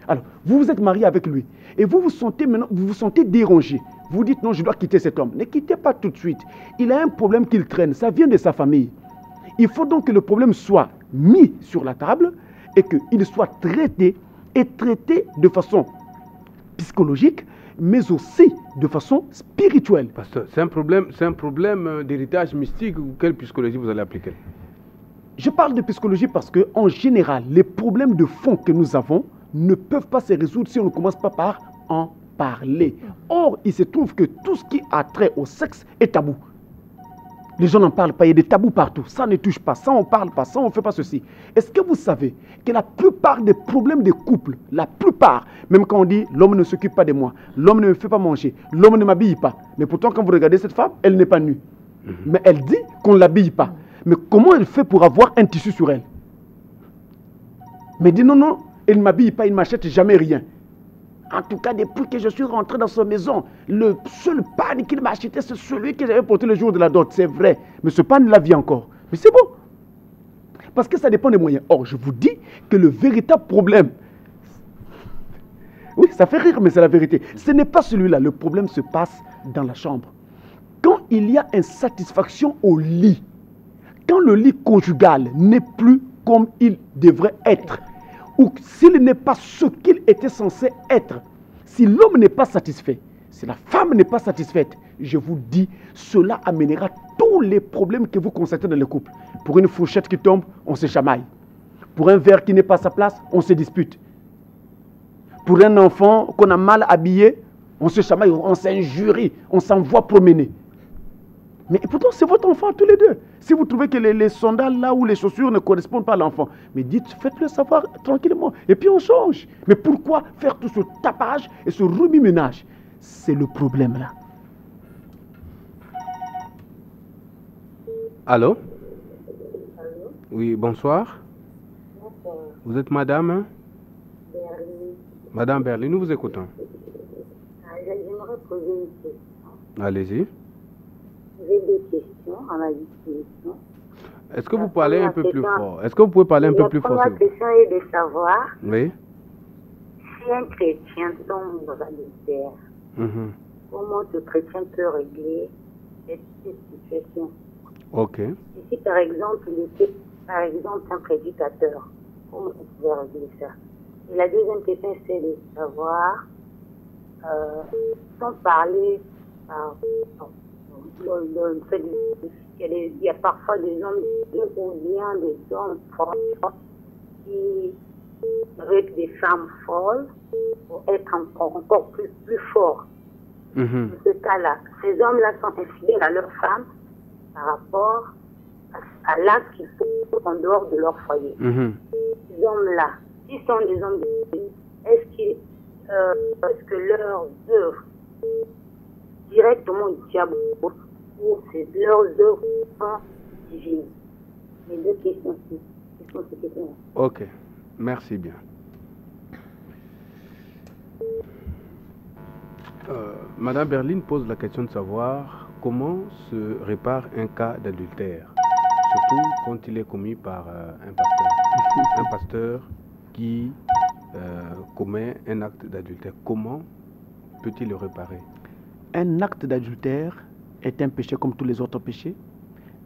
Alors, vous vous êtes marié avec lui, et vous vous sentez maintenant, vous vous sentez dérangé. Vous dites non, je dois quitter cet homme. Ne quittez pas tout de suite. Il a un problème qu'il traîne, ça vient de sa famille. Il faut donc que le problème soit mis sur la table et qu'il soit traité, et traité de façon psychologique, mais aussi de façon spirituelle. Pasteur, c'est un problème d'héritage mystique ou quelle psychologie vous allez appliquer? Je parle de psychologie parce que, en général, les problèmes de fond que nous avons ne peuvent pas se résoudre si on ne commence pas par en parler. Or, il se trouve que tout ce qui a trait au sexe est tabou. Les gens n'en parlent pas, il y a des tabous partout. Ça ne touche pas, ça on ne parle pas, ça on ne fait pas ceci. Est-ce que vous savez que la plupart des problèmes des couples, la plupart, même quand on dit l'homme ne s'occupe pas de moi, l'homme ne me fait pas manger, l'homme ne m'habille pas. Mais pourtant quand vous regardez cette femme, elle n'est pas nue. Mais elle dit qu'on ne l'habille pas. Mais comment elle fait pour avoir un tissu sur elle? Mais dit non, non, elle ne m'habille pas, il ne m'achète jamais rien. En tout cas, depuis que je suis rentré dans sa maison, le seul pan qu'il m'a acheté, c'est celui que j'avais porté le jour de la dot. C'est vrai. Mais ce pan, la vie encore. Mais c'est bon. Parce que ça dépend des moyens. Or, je vous dis que le véritable problème, oui, ça fait rire, mais c'est la vérité. Ce n'est pas celui-là. Le problème se passe dans la chambre. Quand il y a insatisfaction au lit, quand le lit conjugal n'est plus comme il devrait être, ou s'il n'est pas ce qu'il était censé être, si l'homme n'est pas satisfait, si la femme n'est pas satisfaite, je vous dis, cela amènera tous les problèmes que vous constatez dans le couple. Pour une fourchette qui tombe, on se chamaille. Pour un verre qui n'est pas à sa place, on se dispute. Pour un enfant qu'on a mal habillé, on se chamaille, on s'injurie, on s'envoie promener. Mais pourtant, c'est votre enfant tous les deux. Si vous trouvez que les sandales là ou les chaussures ne correspondent pas à l'enfant, mais dites, faites-le savoir tranquillement. Et puis on change. Mais pourquoi faire tout ce tapage et ce remue-ménage? C'est le problème là. Allô? Oui, bonsoir. Bonsoir. Vous êtes madame? Berlin. Madame Berlin, nous vous écoutons. J'aimerais poser une question. Allez-y. J'ai deux questions à ma disposition. Est-ce que vous parlez un peu plus fort? Est-ce que vous pouvez parler un peu plus fort? La première question est de savoir Oui. si un chrétien tombe dans l'adultère, comment ce chrétien peut régler cette situation? Ok. Et si par exemple il était un prédicateur, comment on pouvait régler ça? Et la deuxième question c'est de savoir, sans parler le fait qu'il y a parfois des hommes ou bien des hommes forts qui, avec des femmes folles, pour être encore plus forts. Dans ce cas-là, ces hommes-là sont infidèles à leurs femmes par rapport à l'acte qu'ils font en dehors de leur foyer. Ces hommes-là, s'ils sont des hommes de Dieu, est-ce que leurs œuvres directement du diable ou leurs œuvres sont divines? Les deux questions, sont ces questions. Ok, merci bien. Madame Berlin pose la question de savoir comment se répare un cas d'adultère, surtout quand il est commis par un pasteur. Un pasteur qui commet un acte d'adultère. Comment peut-il le réparer? Un acte d'adultère est un péché comme tous les autres péchés.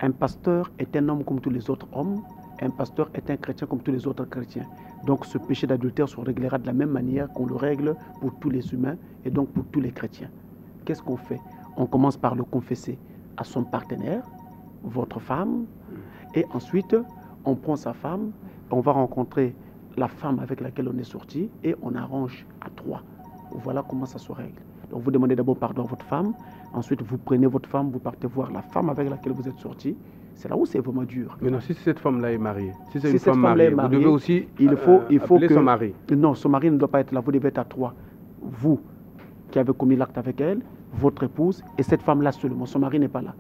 Un pasteur est un homme comme tous les autres hommes. Un pasteur est un chrétien comme tous les autres chrétiens. Donc ce péché d'adultère se réglera de la même manière qu'on le règle pour tous les humains et donc pour tous les chrétiens. Qu'est-ce qu'on fait? On commence par le confesser à son partenaire, votre femme, et ensuite on prend sa femme, on va rencontrer la femme avec laquelle on est sorti et on arrange à trois. Voilà comment ça se règle. Donc vous demandez d'abord pardon à votre femme, ensuite vous prenez votre femme, vous partez voir la femme avec laquelle vous êtes sorti. C'est là où c'est vraiment dur. Mais non, si cette femme-là est mariée, si c'est Si une cette femme femme-là est mariée, vous devez aussi il faut appeler que son mari. Non, son mari ne doit pas être là. Vous devez être à 3. Vous qui avez commis l'acte avec elle, votre épouse et cette femme-là seulement. Son mari n'est pas là.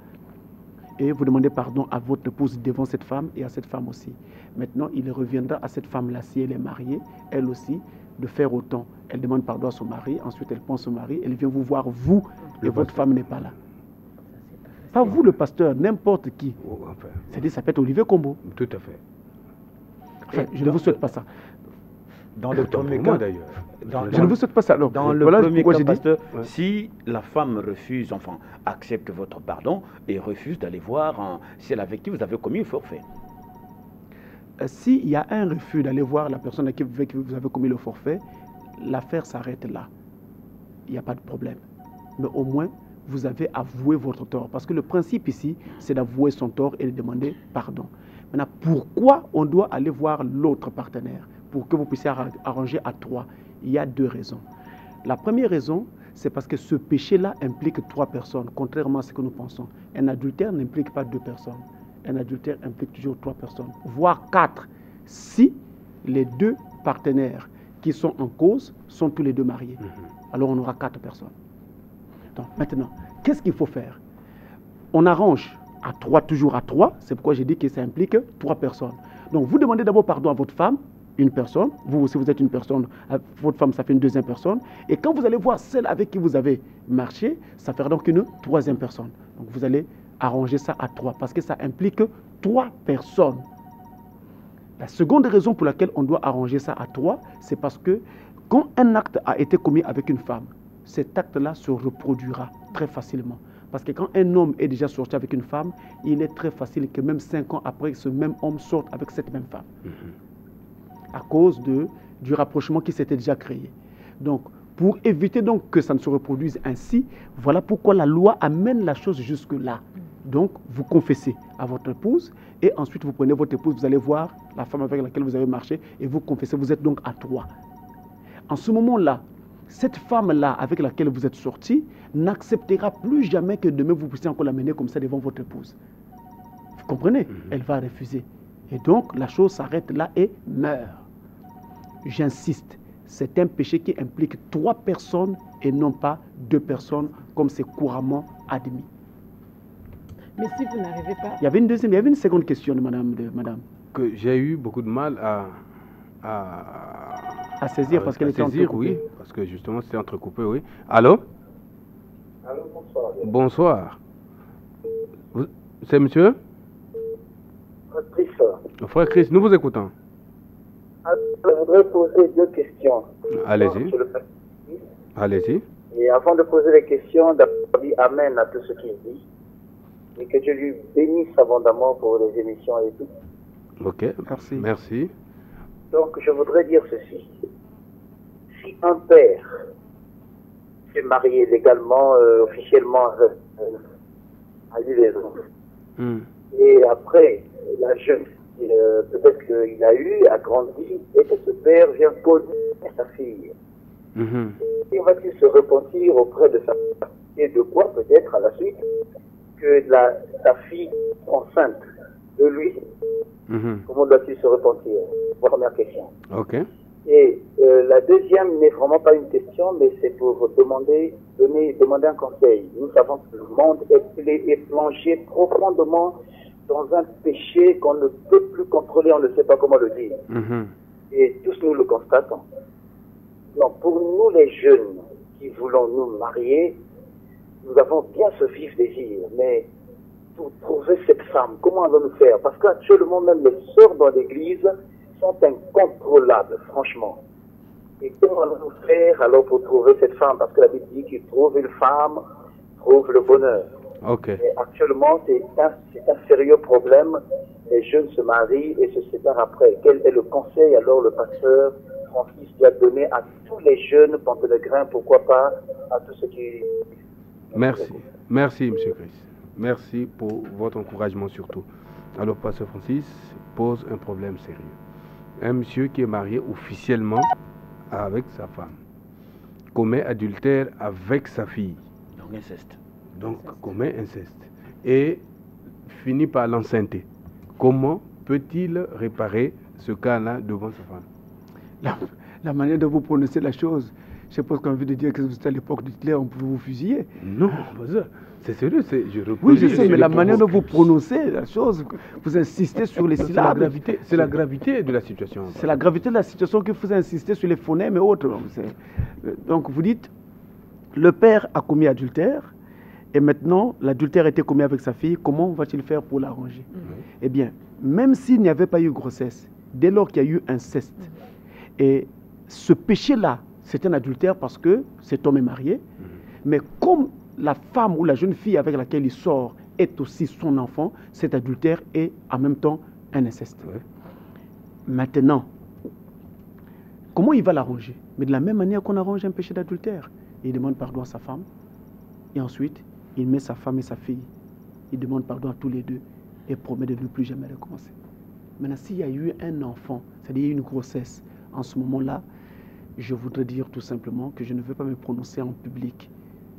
Et vous demandez pardon à votre épouse devant cette femme et à cette femme aussi. Maintenant, il reviendra à cette femme-là, si elle est mariée, elle aussi, de faire autant. Elle demande pardon à son mari, ensuite elle prend son mari, elle vient vous voir, vous, et votre femme n'est pas là. Pas vous le pasteur, n'importe qui. Oh, enfin, C'est-à-dire, ça peut être Olivier Combo. tout à fait. Enfin, je ne vous souhaite pas ça. Dans le Autant premier pour moi, cas, d'ailleurs. Je ne vous souhaite pas ça. Alors, dans le voilà premier pourquoi cas, j'ai dit. pasteur, Ouais. si la femme refuse, enfin, accepte votre pardon et refuse d'aller voir celle avec qui vous avez commis le forfait. S'il y a un refus d'aller voir la personne avec qui vous avez commis le forfait, l'affaire s'arrête là. Il n'y a pas de problème. Mais au moins, vous avez avoué votre tort. Parce que le principe ici, c'est d'avouer son tort et de demander pardon. Maintenant, pourquoi on doit aller voir l'autre partenaire pour que vous puissiez arranger à 3? Il y a 2 raisons. La première raison, c'est parce que ce péché-là implique 3 personnes, contrairement à ce que nous pensons. Un adultère n'implique pas 2 personnes. Un adultère implique toujours 3 personnes, voire 4, si les 2 partenaires qui sont en cause sont tous les 2 mariés. Alors on aura 4 personnes. Donc maintenant, qu'est-ce qu'il faut faire? On arrange à 3, toujours à 3, c'est pourquoi j'ai dit que ça implique 3 personnes. Donc vous demandez d'abord pardon à votre femme, une personne, vous aussi vous êtes une personne, votre femme ça fait une 2e personne, et quand vous allez voir celle avec qui vous avez marché, ça fera donc une 3e personne. Donc vous allez arranger ça à 3, parce que ça implique 3 personnes. La seconde raison pour laquelle on doit arranger ça à 3, c'est parce que quand un acte a été commis avec une femme, cet acte-là se reproduira très facilement. Parce que quand un homme est déjà sorti avec une femme, il est très facile que même 5 ans après, ce même homme sorte avec cette même femme. À cause du rapprochement qui s'était déjà créé. Donc, pour éviter donc que ça ne se reproduise ainsi, voilà pourquoi la loi amène la chose jusque-là. Donc, vous confessez à votre épouse et ensuite vous prenez votre épouse, vous allez voir la femme avec laquelle vous avez marché et vous confessez, vous êtes donc à 3. En ce moment-là, cette femme-là avec laquelle vous êtes sorti n'acceptera plus jamais que demain vous puissiez encore la mener comme ça devant votre épouse. Vous comprenez? Elle va refuser. Et donc, la chose s'arrête là et meurt. J'insiste, c'est un péché qui implique 3 personnes et non pas 2 personnes comme c'est couramment admis. Mais si vous n'arrivez pas... Il y avait une seconde question de madame. Que j'ai eu beaucoup de mal À saisir parce qu'elle était saisir, entrecoupée. oui, parce que justement c'était entrecoupé, oui. Allô? Allô, bonsoir. Bonsoir. C'est monsieur? Patrice, Frère Chris, nous vous écoutons. je voudrais poser 2 questions. Allez-y. Sur le passé. Allez-y. Et avant de poser les questions, d'abord dire amen à tout ce qu'il dit. Et que Dieu lui bénisse abondamment pour les émissions et tout. Ok. Merci. Merci. Donc, je voudrais dire ceci. Si un père s'est marié légalement, officiellement, a eu les enfants, et après, la jeune fille, peut-être qu'il a grandi, et que ce père vient causer sa fille. Et va-t-il se repentir auprès de sa fille? Et de quoi peut-être à la suite que sa fille enceinte de lui, comment doit-il se repentir? Première question. Ok. Et la deuxième n'est vraiment pas une question, mais c'est pour demander un conseil. Nous savons que le monde est plongé profondément dans un péché qu'on ne peut plus contrôler, on ne sait pas comment le dire. Et tous nous le constatons. Donc pour nous les jeunes qui voulons nous marier, nous avons bien ce vif désir, mais pour trouver cette femme, comment allons-nous faire? Parce qu'actuellement même les sœurs dans l'église sont incontrôlables, franchement. Et comment allons-nous faire alors pour trouver cette femme? Parce que la Bible dit qu'il trouve une femme, trouve le bonheur. Ok. Et actuellement, c'est un sérieux problème. Les jeunes se marient et se séparent après. Quel est le conseil alors le pasteur Francis doit donner à tous les jeunes Pantelegrins, pourquoi pas à tous ceux qui... Merci. Merci, M. Chris. Merci pour votre encouragement surtout. Alors, pasteur Francis pose un problème sérieux. Un monsieur qui est marié officiellement avec sa femme commet adultère avec sa fille. Donc inceste. Donc commet inceste. Et finit par l'enceinte. Comment peut-il réparer ce cas-là devant sa femme? La manière dont vous prononcez la chose, je suppose qu'on a envie de dire que vous êtes à l'époque d'Hitler, on pouvait vous fusiller. Non, c'est sérieux, je repose. Oui, je sais, mais la manière dont vous prononcez la chose, vous insistez sur les syllabes. C'est la gravité de la situation. C'est la gravité de la situation que vous insistez sur les phonèmes et autres. Donc vous dites, le père a commis adultère, et maintenant l'adultère a été commis avec sa fille, comment va-t-il faire pour l'arranger? Eh bien, même s'il n'y avait pas eu grossesse, dès lors qu'il y a eu inceste, et ce péché-là, c'est un adultère parce que cet homme est marié, mais comme la femme ou la jeune fille avec laquelle il sort est aussi son enfant, cet adultère est en même temps un inceste. Maintenant, comment il va l'arranger? Mais de la même manière qu'on arrange un péché d'adultère. Il demande pardon à sa femme, et ensuite, il met sa femme et sa fille. Il demande pardon à tous les deux, et promet de ne plus jamais recommencer. Maintenant, s'il y a eu un enfant, c'est-à-dire une grossesse, en ce moment-là, je voudrais dire tout simplement que je ne veux pas me prononcer en public.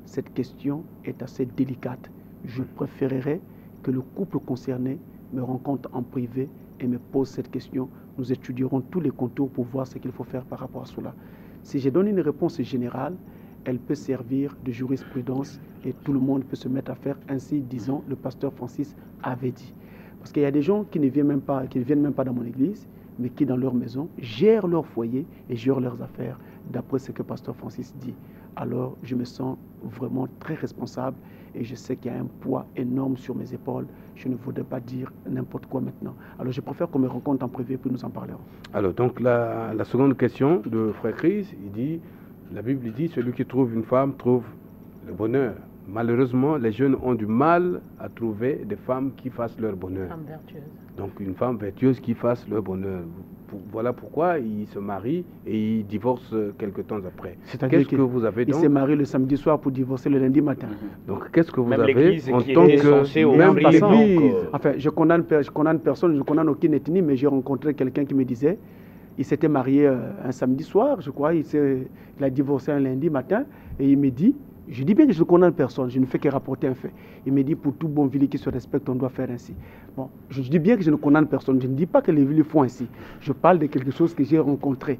Cette question est assez délicate. Je préférerais que le couple concerné me rencontre en privé et me pose cette question. Nous étudierons tous les contours pour voir ce qu'il faut faire par rapport à cela. Si je donne une réponse générale, elle peut servir de jurisprudence et tout le monde peut se mettre à faire ainsi, disons, le pasteur Francis avait dit. Parce qu'il y a des gens qui ne viennent même pas dans mon église, mais qui dans leur maison gèrent leur foyer et gèrent leurs affaires, d'après ce que pasteur Francis dit. Alors je me sens vraiment très responsable et je sais qu'il y a un poids énorme sur mes épaules. Je ne voudrais pas dire n'importe quoi maintenant. Alors je préfère qu'on me rencontre en privé puis nous en parlerons. Alors donc la seconde question de Frère Chris, il dit, la Bible dit, celui qui trouve une femme trouve le bonheur. Malheureusement, les jeunes ont du mal à trouver des femmes qui fassent leur bonheur. Femme vertueuse. Donc une femme vertueuse qui fasse leur bonheur. Voilà pourquoi ils se marient et ils divorcent quelque temps après. Qu'est-ce que vous avez donc? Il s'est marié le samedi soir pour divorcer le lundi matin. Donc qu'est-ce que vous même avez en qui tant était que censée même offrir, l'église? Enfin, je condamne personne, je condamne aucune ethnie, mais j'ai rencontré quelqu'un qui me disait, il s'était marié un samedi soir, je crois, il a divorcé un lundi matin, et il me dit, je dis bien que je ne condamne personne, je ne fais que rapporter un fait. Il me dit, pour tout bon vili qui se respecte, on doit faire ainsi. Bon, je dis bien que je ne condamne personne, je ne dis pas que les villes font ainsi. Je parle de quelque chose que j'ai rencontré.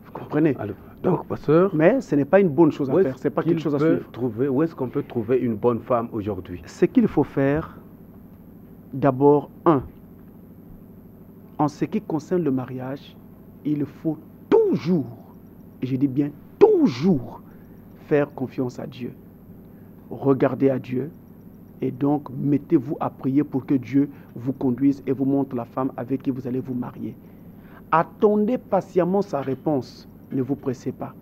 Vous comprenez? Alors, donc, pasteur, mais ce n'est pas une bonne chose à faire, ce n'est pas quelque chose à suivre. Où est-ce qu'on peut trouver une bonne femme aujourd'hui? Ce qu'il faut faire, d'abord, en ce qui concerne le mariage, il faut toujours, et je dis bien toujours, faire confiance à Dieu. Regardez à Dieu et donc mettez-vous à prier pour que Dieu vous conduise et vous montre la femme avec qui vous allez vous marier. Attendez patiemment sa réponse, ne vous pressez pas.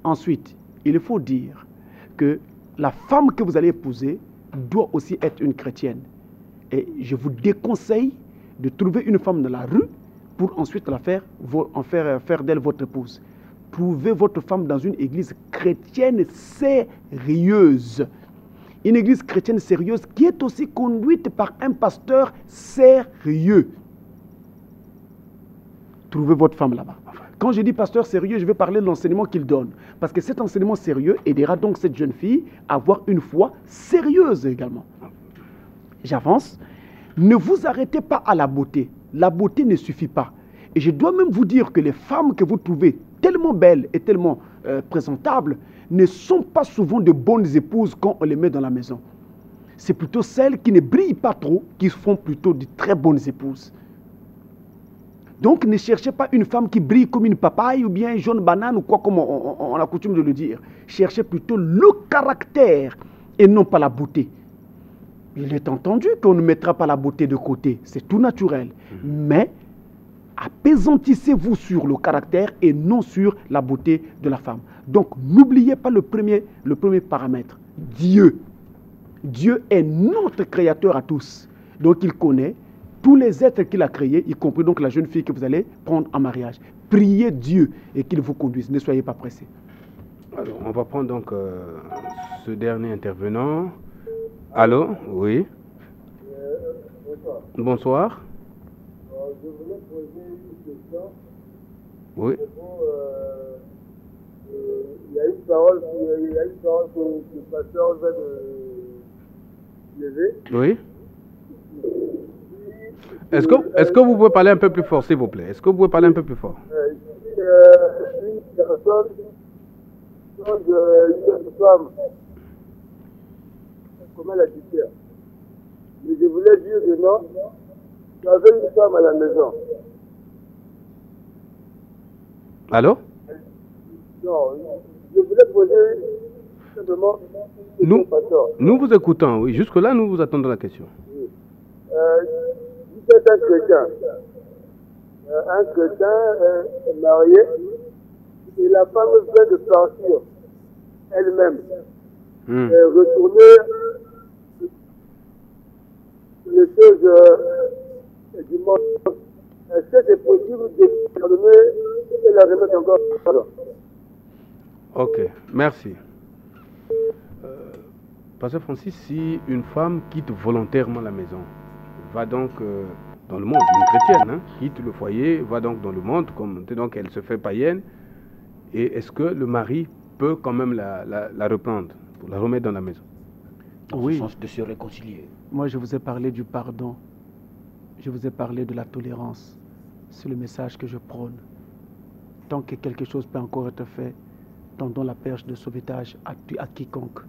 Ensuite, il faut dire que la femme que vous allez épouser doit aussi être une chrétienne. Et je vous déconseille de trouver une femme dans la rue pour ensuite faire d'elle votre épouse. Trouvez votre femme dans une église chrétienne sérieuse. Une église chrétienne sérieuse qui est aussi conduite par un pasteur sérieux. Trouvez votre femme là-bas. Quand je dis pasteur sérieux, je vais parler de l'enseignement qu'il donne. Parce que cet enseignement sérieux aidera donc cette jeune fille à avoir une foi sérieuse également. J'avance. Ne vous arrêtez pas à la beauté. La beauté ne suffit pas. Et je dois même vous dire que les femmes que vous trouvez tellement belles et tellement présentables ne sont pas souvent de bonnes épouses quand on les met dans la maison. C'est plutôt celles qui ne brillent pas trop qui font plutôt de très bonnes épouses. Donc ne cherchez pas une femme qui brille comme une papaye ou bien une jaune banane ou quoi comme on a coutume de le dire. Cherchez plutôt le caractère et non pas la beauté. Il est entendu qu'on ne mettra pas la beauté de côté, c'est tout naturel. Mais apesantissez-vous sur le caractère et non sur la beauté de la femme. Donc n'oubliez pas le premier paramètre, Dieu. Dieu est notre créateur à tous. Donc il connaît tous les êtres qu'il a créés, y compris donc la jeune fille que vous allez prendre en mariage. Priez Dieu et qu'il vous conduise, ne soyez pas pressés. Alors, on va prendre donc ce dernier intervenant. Allô? Oui. Bonsoir. Je voulais poser une question. Oui. Il y a une parole que le pasteur vient de lever. Oui. Est-ce que vous pouvez parler un peu plus fort, s'il vous plaît? Est-ce que vous pouvez parler un peu plus fort? Une personne, une femme, comment la dire? Mais je voulais dire que non, j'avais une femme à la maison. Allô? Non, je voulais poser simplement une question. Nous vous écoutons, oui. Jusque-là, nous vous attendons la question. Oui. Vous êtes un chrétien. Un chrétien marié, et la femme vient de partir elle-même. Retourner les choses du monde. Est-ce que c'est possible de pardonner et la remettre encore? Ok, merci. Pasteur Francis, si une femme quitte volontairement la maison, va donc dans le monde, une chrétienne, hein, quitte le foyer, va donc dans le monde, donc elle se fait païenne, et est-ce que le mari peut quand même la reprendre, pour la remettre dans la maison? Dans le sens de se réconcilier. Moi, je vous ai parlé du pardon. Je vous ai parlé de la tolérance. C'est le message que je prône. Tant que quelque chose peut encore être fait, tendons la perche de sauvetage à quiconque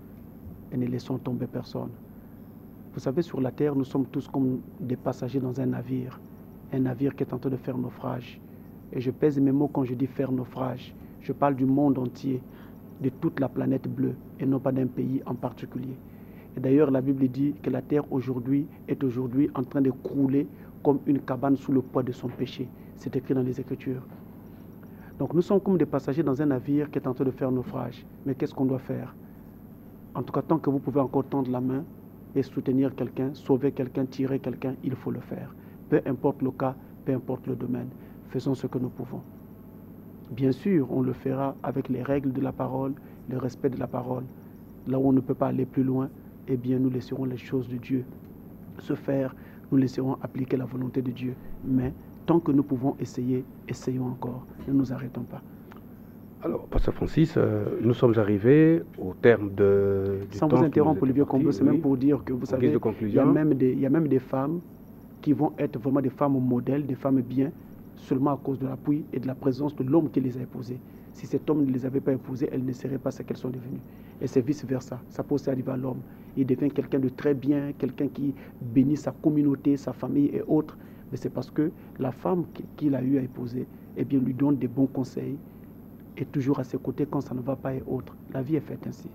et ne laissons tomber personne. Vous savez, sur la terre, nous sommes tous comme des passagers dans un navire qui est en train de faire naufrage. Et je pèse mes mots quand je dis faire naufrage. Je parle du monde entier, de toute la planète bleue, et non pas d'un pays en particulier. Et d'ailleurs, la Bible dit que la terre est aujourd'hui en train de crouler comme une cabane sous le poids de son péché. C'est écrit dans les Écritures. Donc nous sommes comme des passagers dans un navire qui est en train de faire naufrage. Mais qu'est-ce qu'on doit faire? En tout cas, tant que vous pouvez encore tendre la main et soutenir quelqu'un, sauver quelqu'un, tirer quelqu'un, il faut le faire. Peu importe le cas, peu importe le domaine, faisons ce que nous pouvons. Bien sûr, on le fera avec les règles de la parole, le respect de la parole. Là où on ne peut pas aller plus loin, eh bien nous laisserons les choses de Dieu se faire, nous laisserons appliquer la volonté de Dieu. Mais tant que nous pouvons essayer, essayons encore, ne nous arrêtons pas. Alors, Pasteur Francis, nous sommes arrivés au terme du temps. Sans vous interrompre, Olivier Combo, c'est même pour dire que vous savez, il y a même des femmes qui vont être vraiment des femmes modèles, des femmes bien, seulement à cause de l'appui et de la présence de l'homme qui les a épousées. Si cet homme ne les avait pas épousées, elles ne seraient pas ce qu'elles sont devenues. Et c'est vice-versa. Ça peut aussi arriver à l'homme. Il devient quelqu'un de très bien, quelqu'un qui bénit sa communauté, sa famille et autres. Mais c'est parce que la femme qu'il a eu à épouser, eh bien, lui donne des bons conseils, est toujours à ses côtés quand ça ne va pas et autres. La vie est faite ainsi.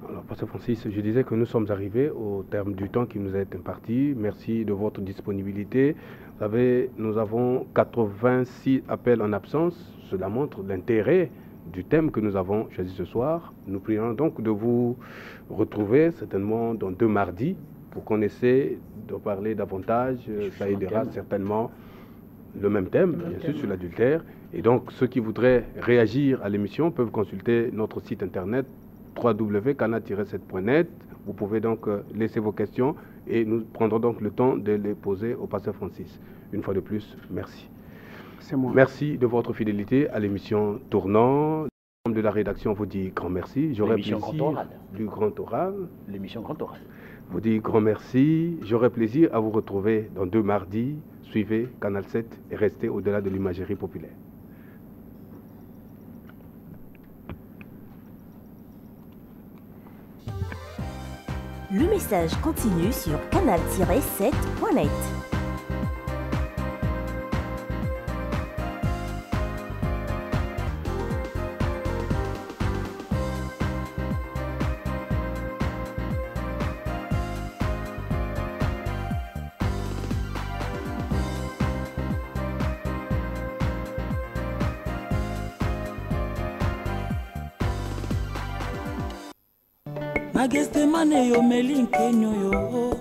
Alors, Pasteur Francis, je disais que nous sommes arrivés au terme du temps qui nous est imparti. Merci de votre disponibilité. Vous savez, nous avons 86 appels en absence. Cela montre l'intérêt du thème que nous avons choisi ce soir. Nous prions donc de vous retrouver certainement dans 2 mardis pour qu'on essaie de parler davantage. Ça aidera certainement le même thème, bien sûr, sur l'adultère. Et donc, ceux qui voudraient réagir à l'émission peuvent consulter notre site internet www.canal-7.net. Vous pouvez donc laisser vos questions et nous prendrons donc le temps de les poser au Pasteur Francis. Une fois de plus, merci. C'est moi. Merci de votre fidélité à l'émission Tournant. L'ensemble de la rédaction vous dit grand merci. J'aurais plaisir du grand oral. L'émission Grand Oral. Vous dit grand merci. J'aurai plaisir à vous retrouver dans 2 mardis. Suivez Canal 7 et restez au-delà de l'imagerie populaire. Le message continue sur canal-7.net. Magestemane yo melinkenyo yo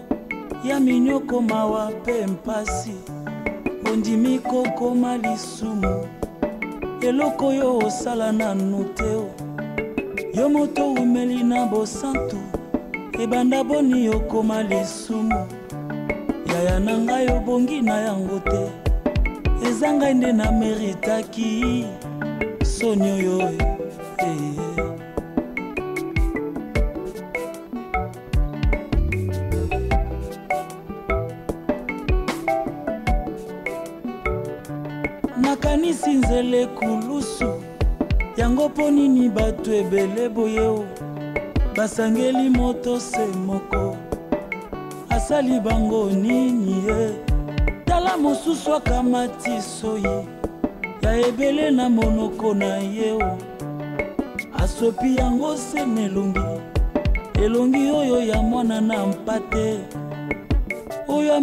ya minyoko mawa pe mpasi ondimi koko malisumu eloko yo osala nanu te yo moto umeli na bosantu ebanda boni yokoma lisumu yaya na ngai obongi na yango te eza ngai nde na meritaki soni oyo nakanisi nzele kulusu yango mpo nini bato ebele boye basangeli moto se moko asali bango nini ye tala mosusu akamati soyi ya ebele na monoko na ye asopi yango se na elongi oyo ya mwana na mpate oyo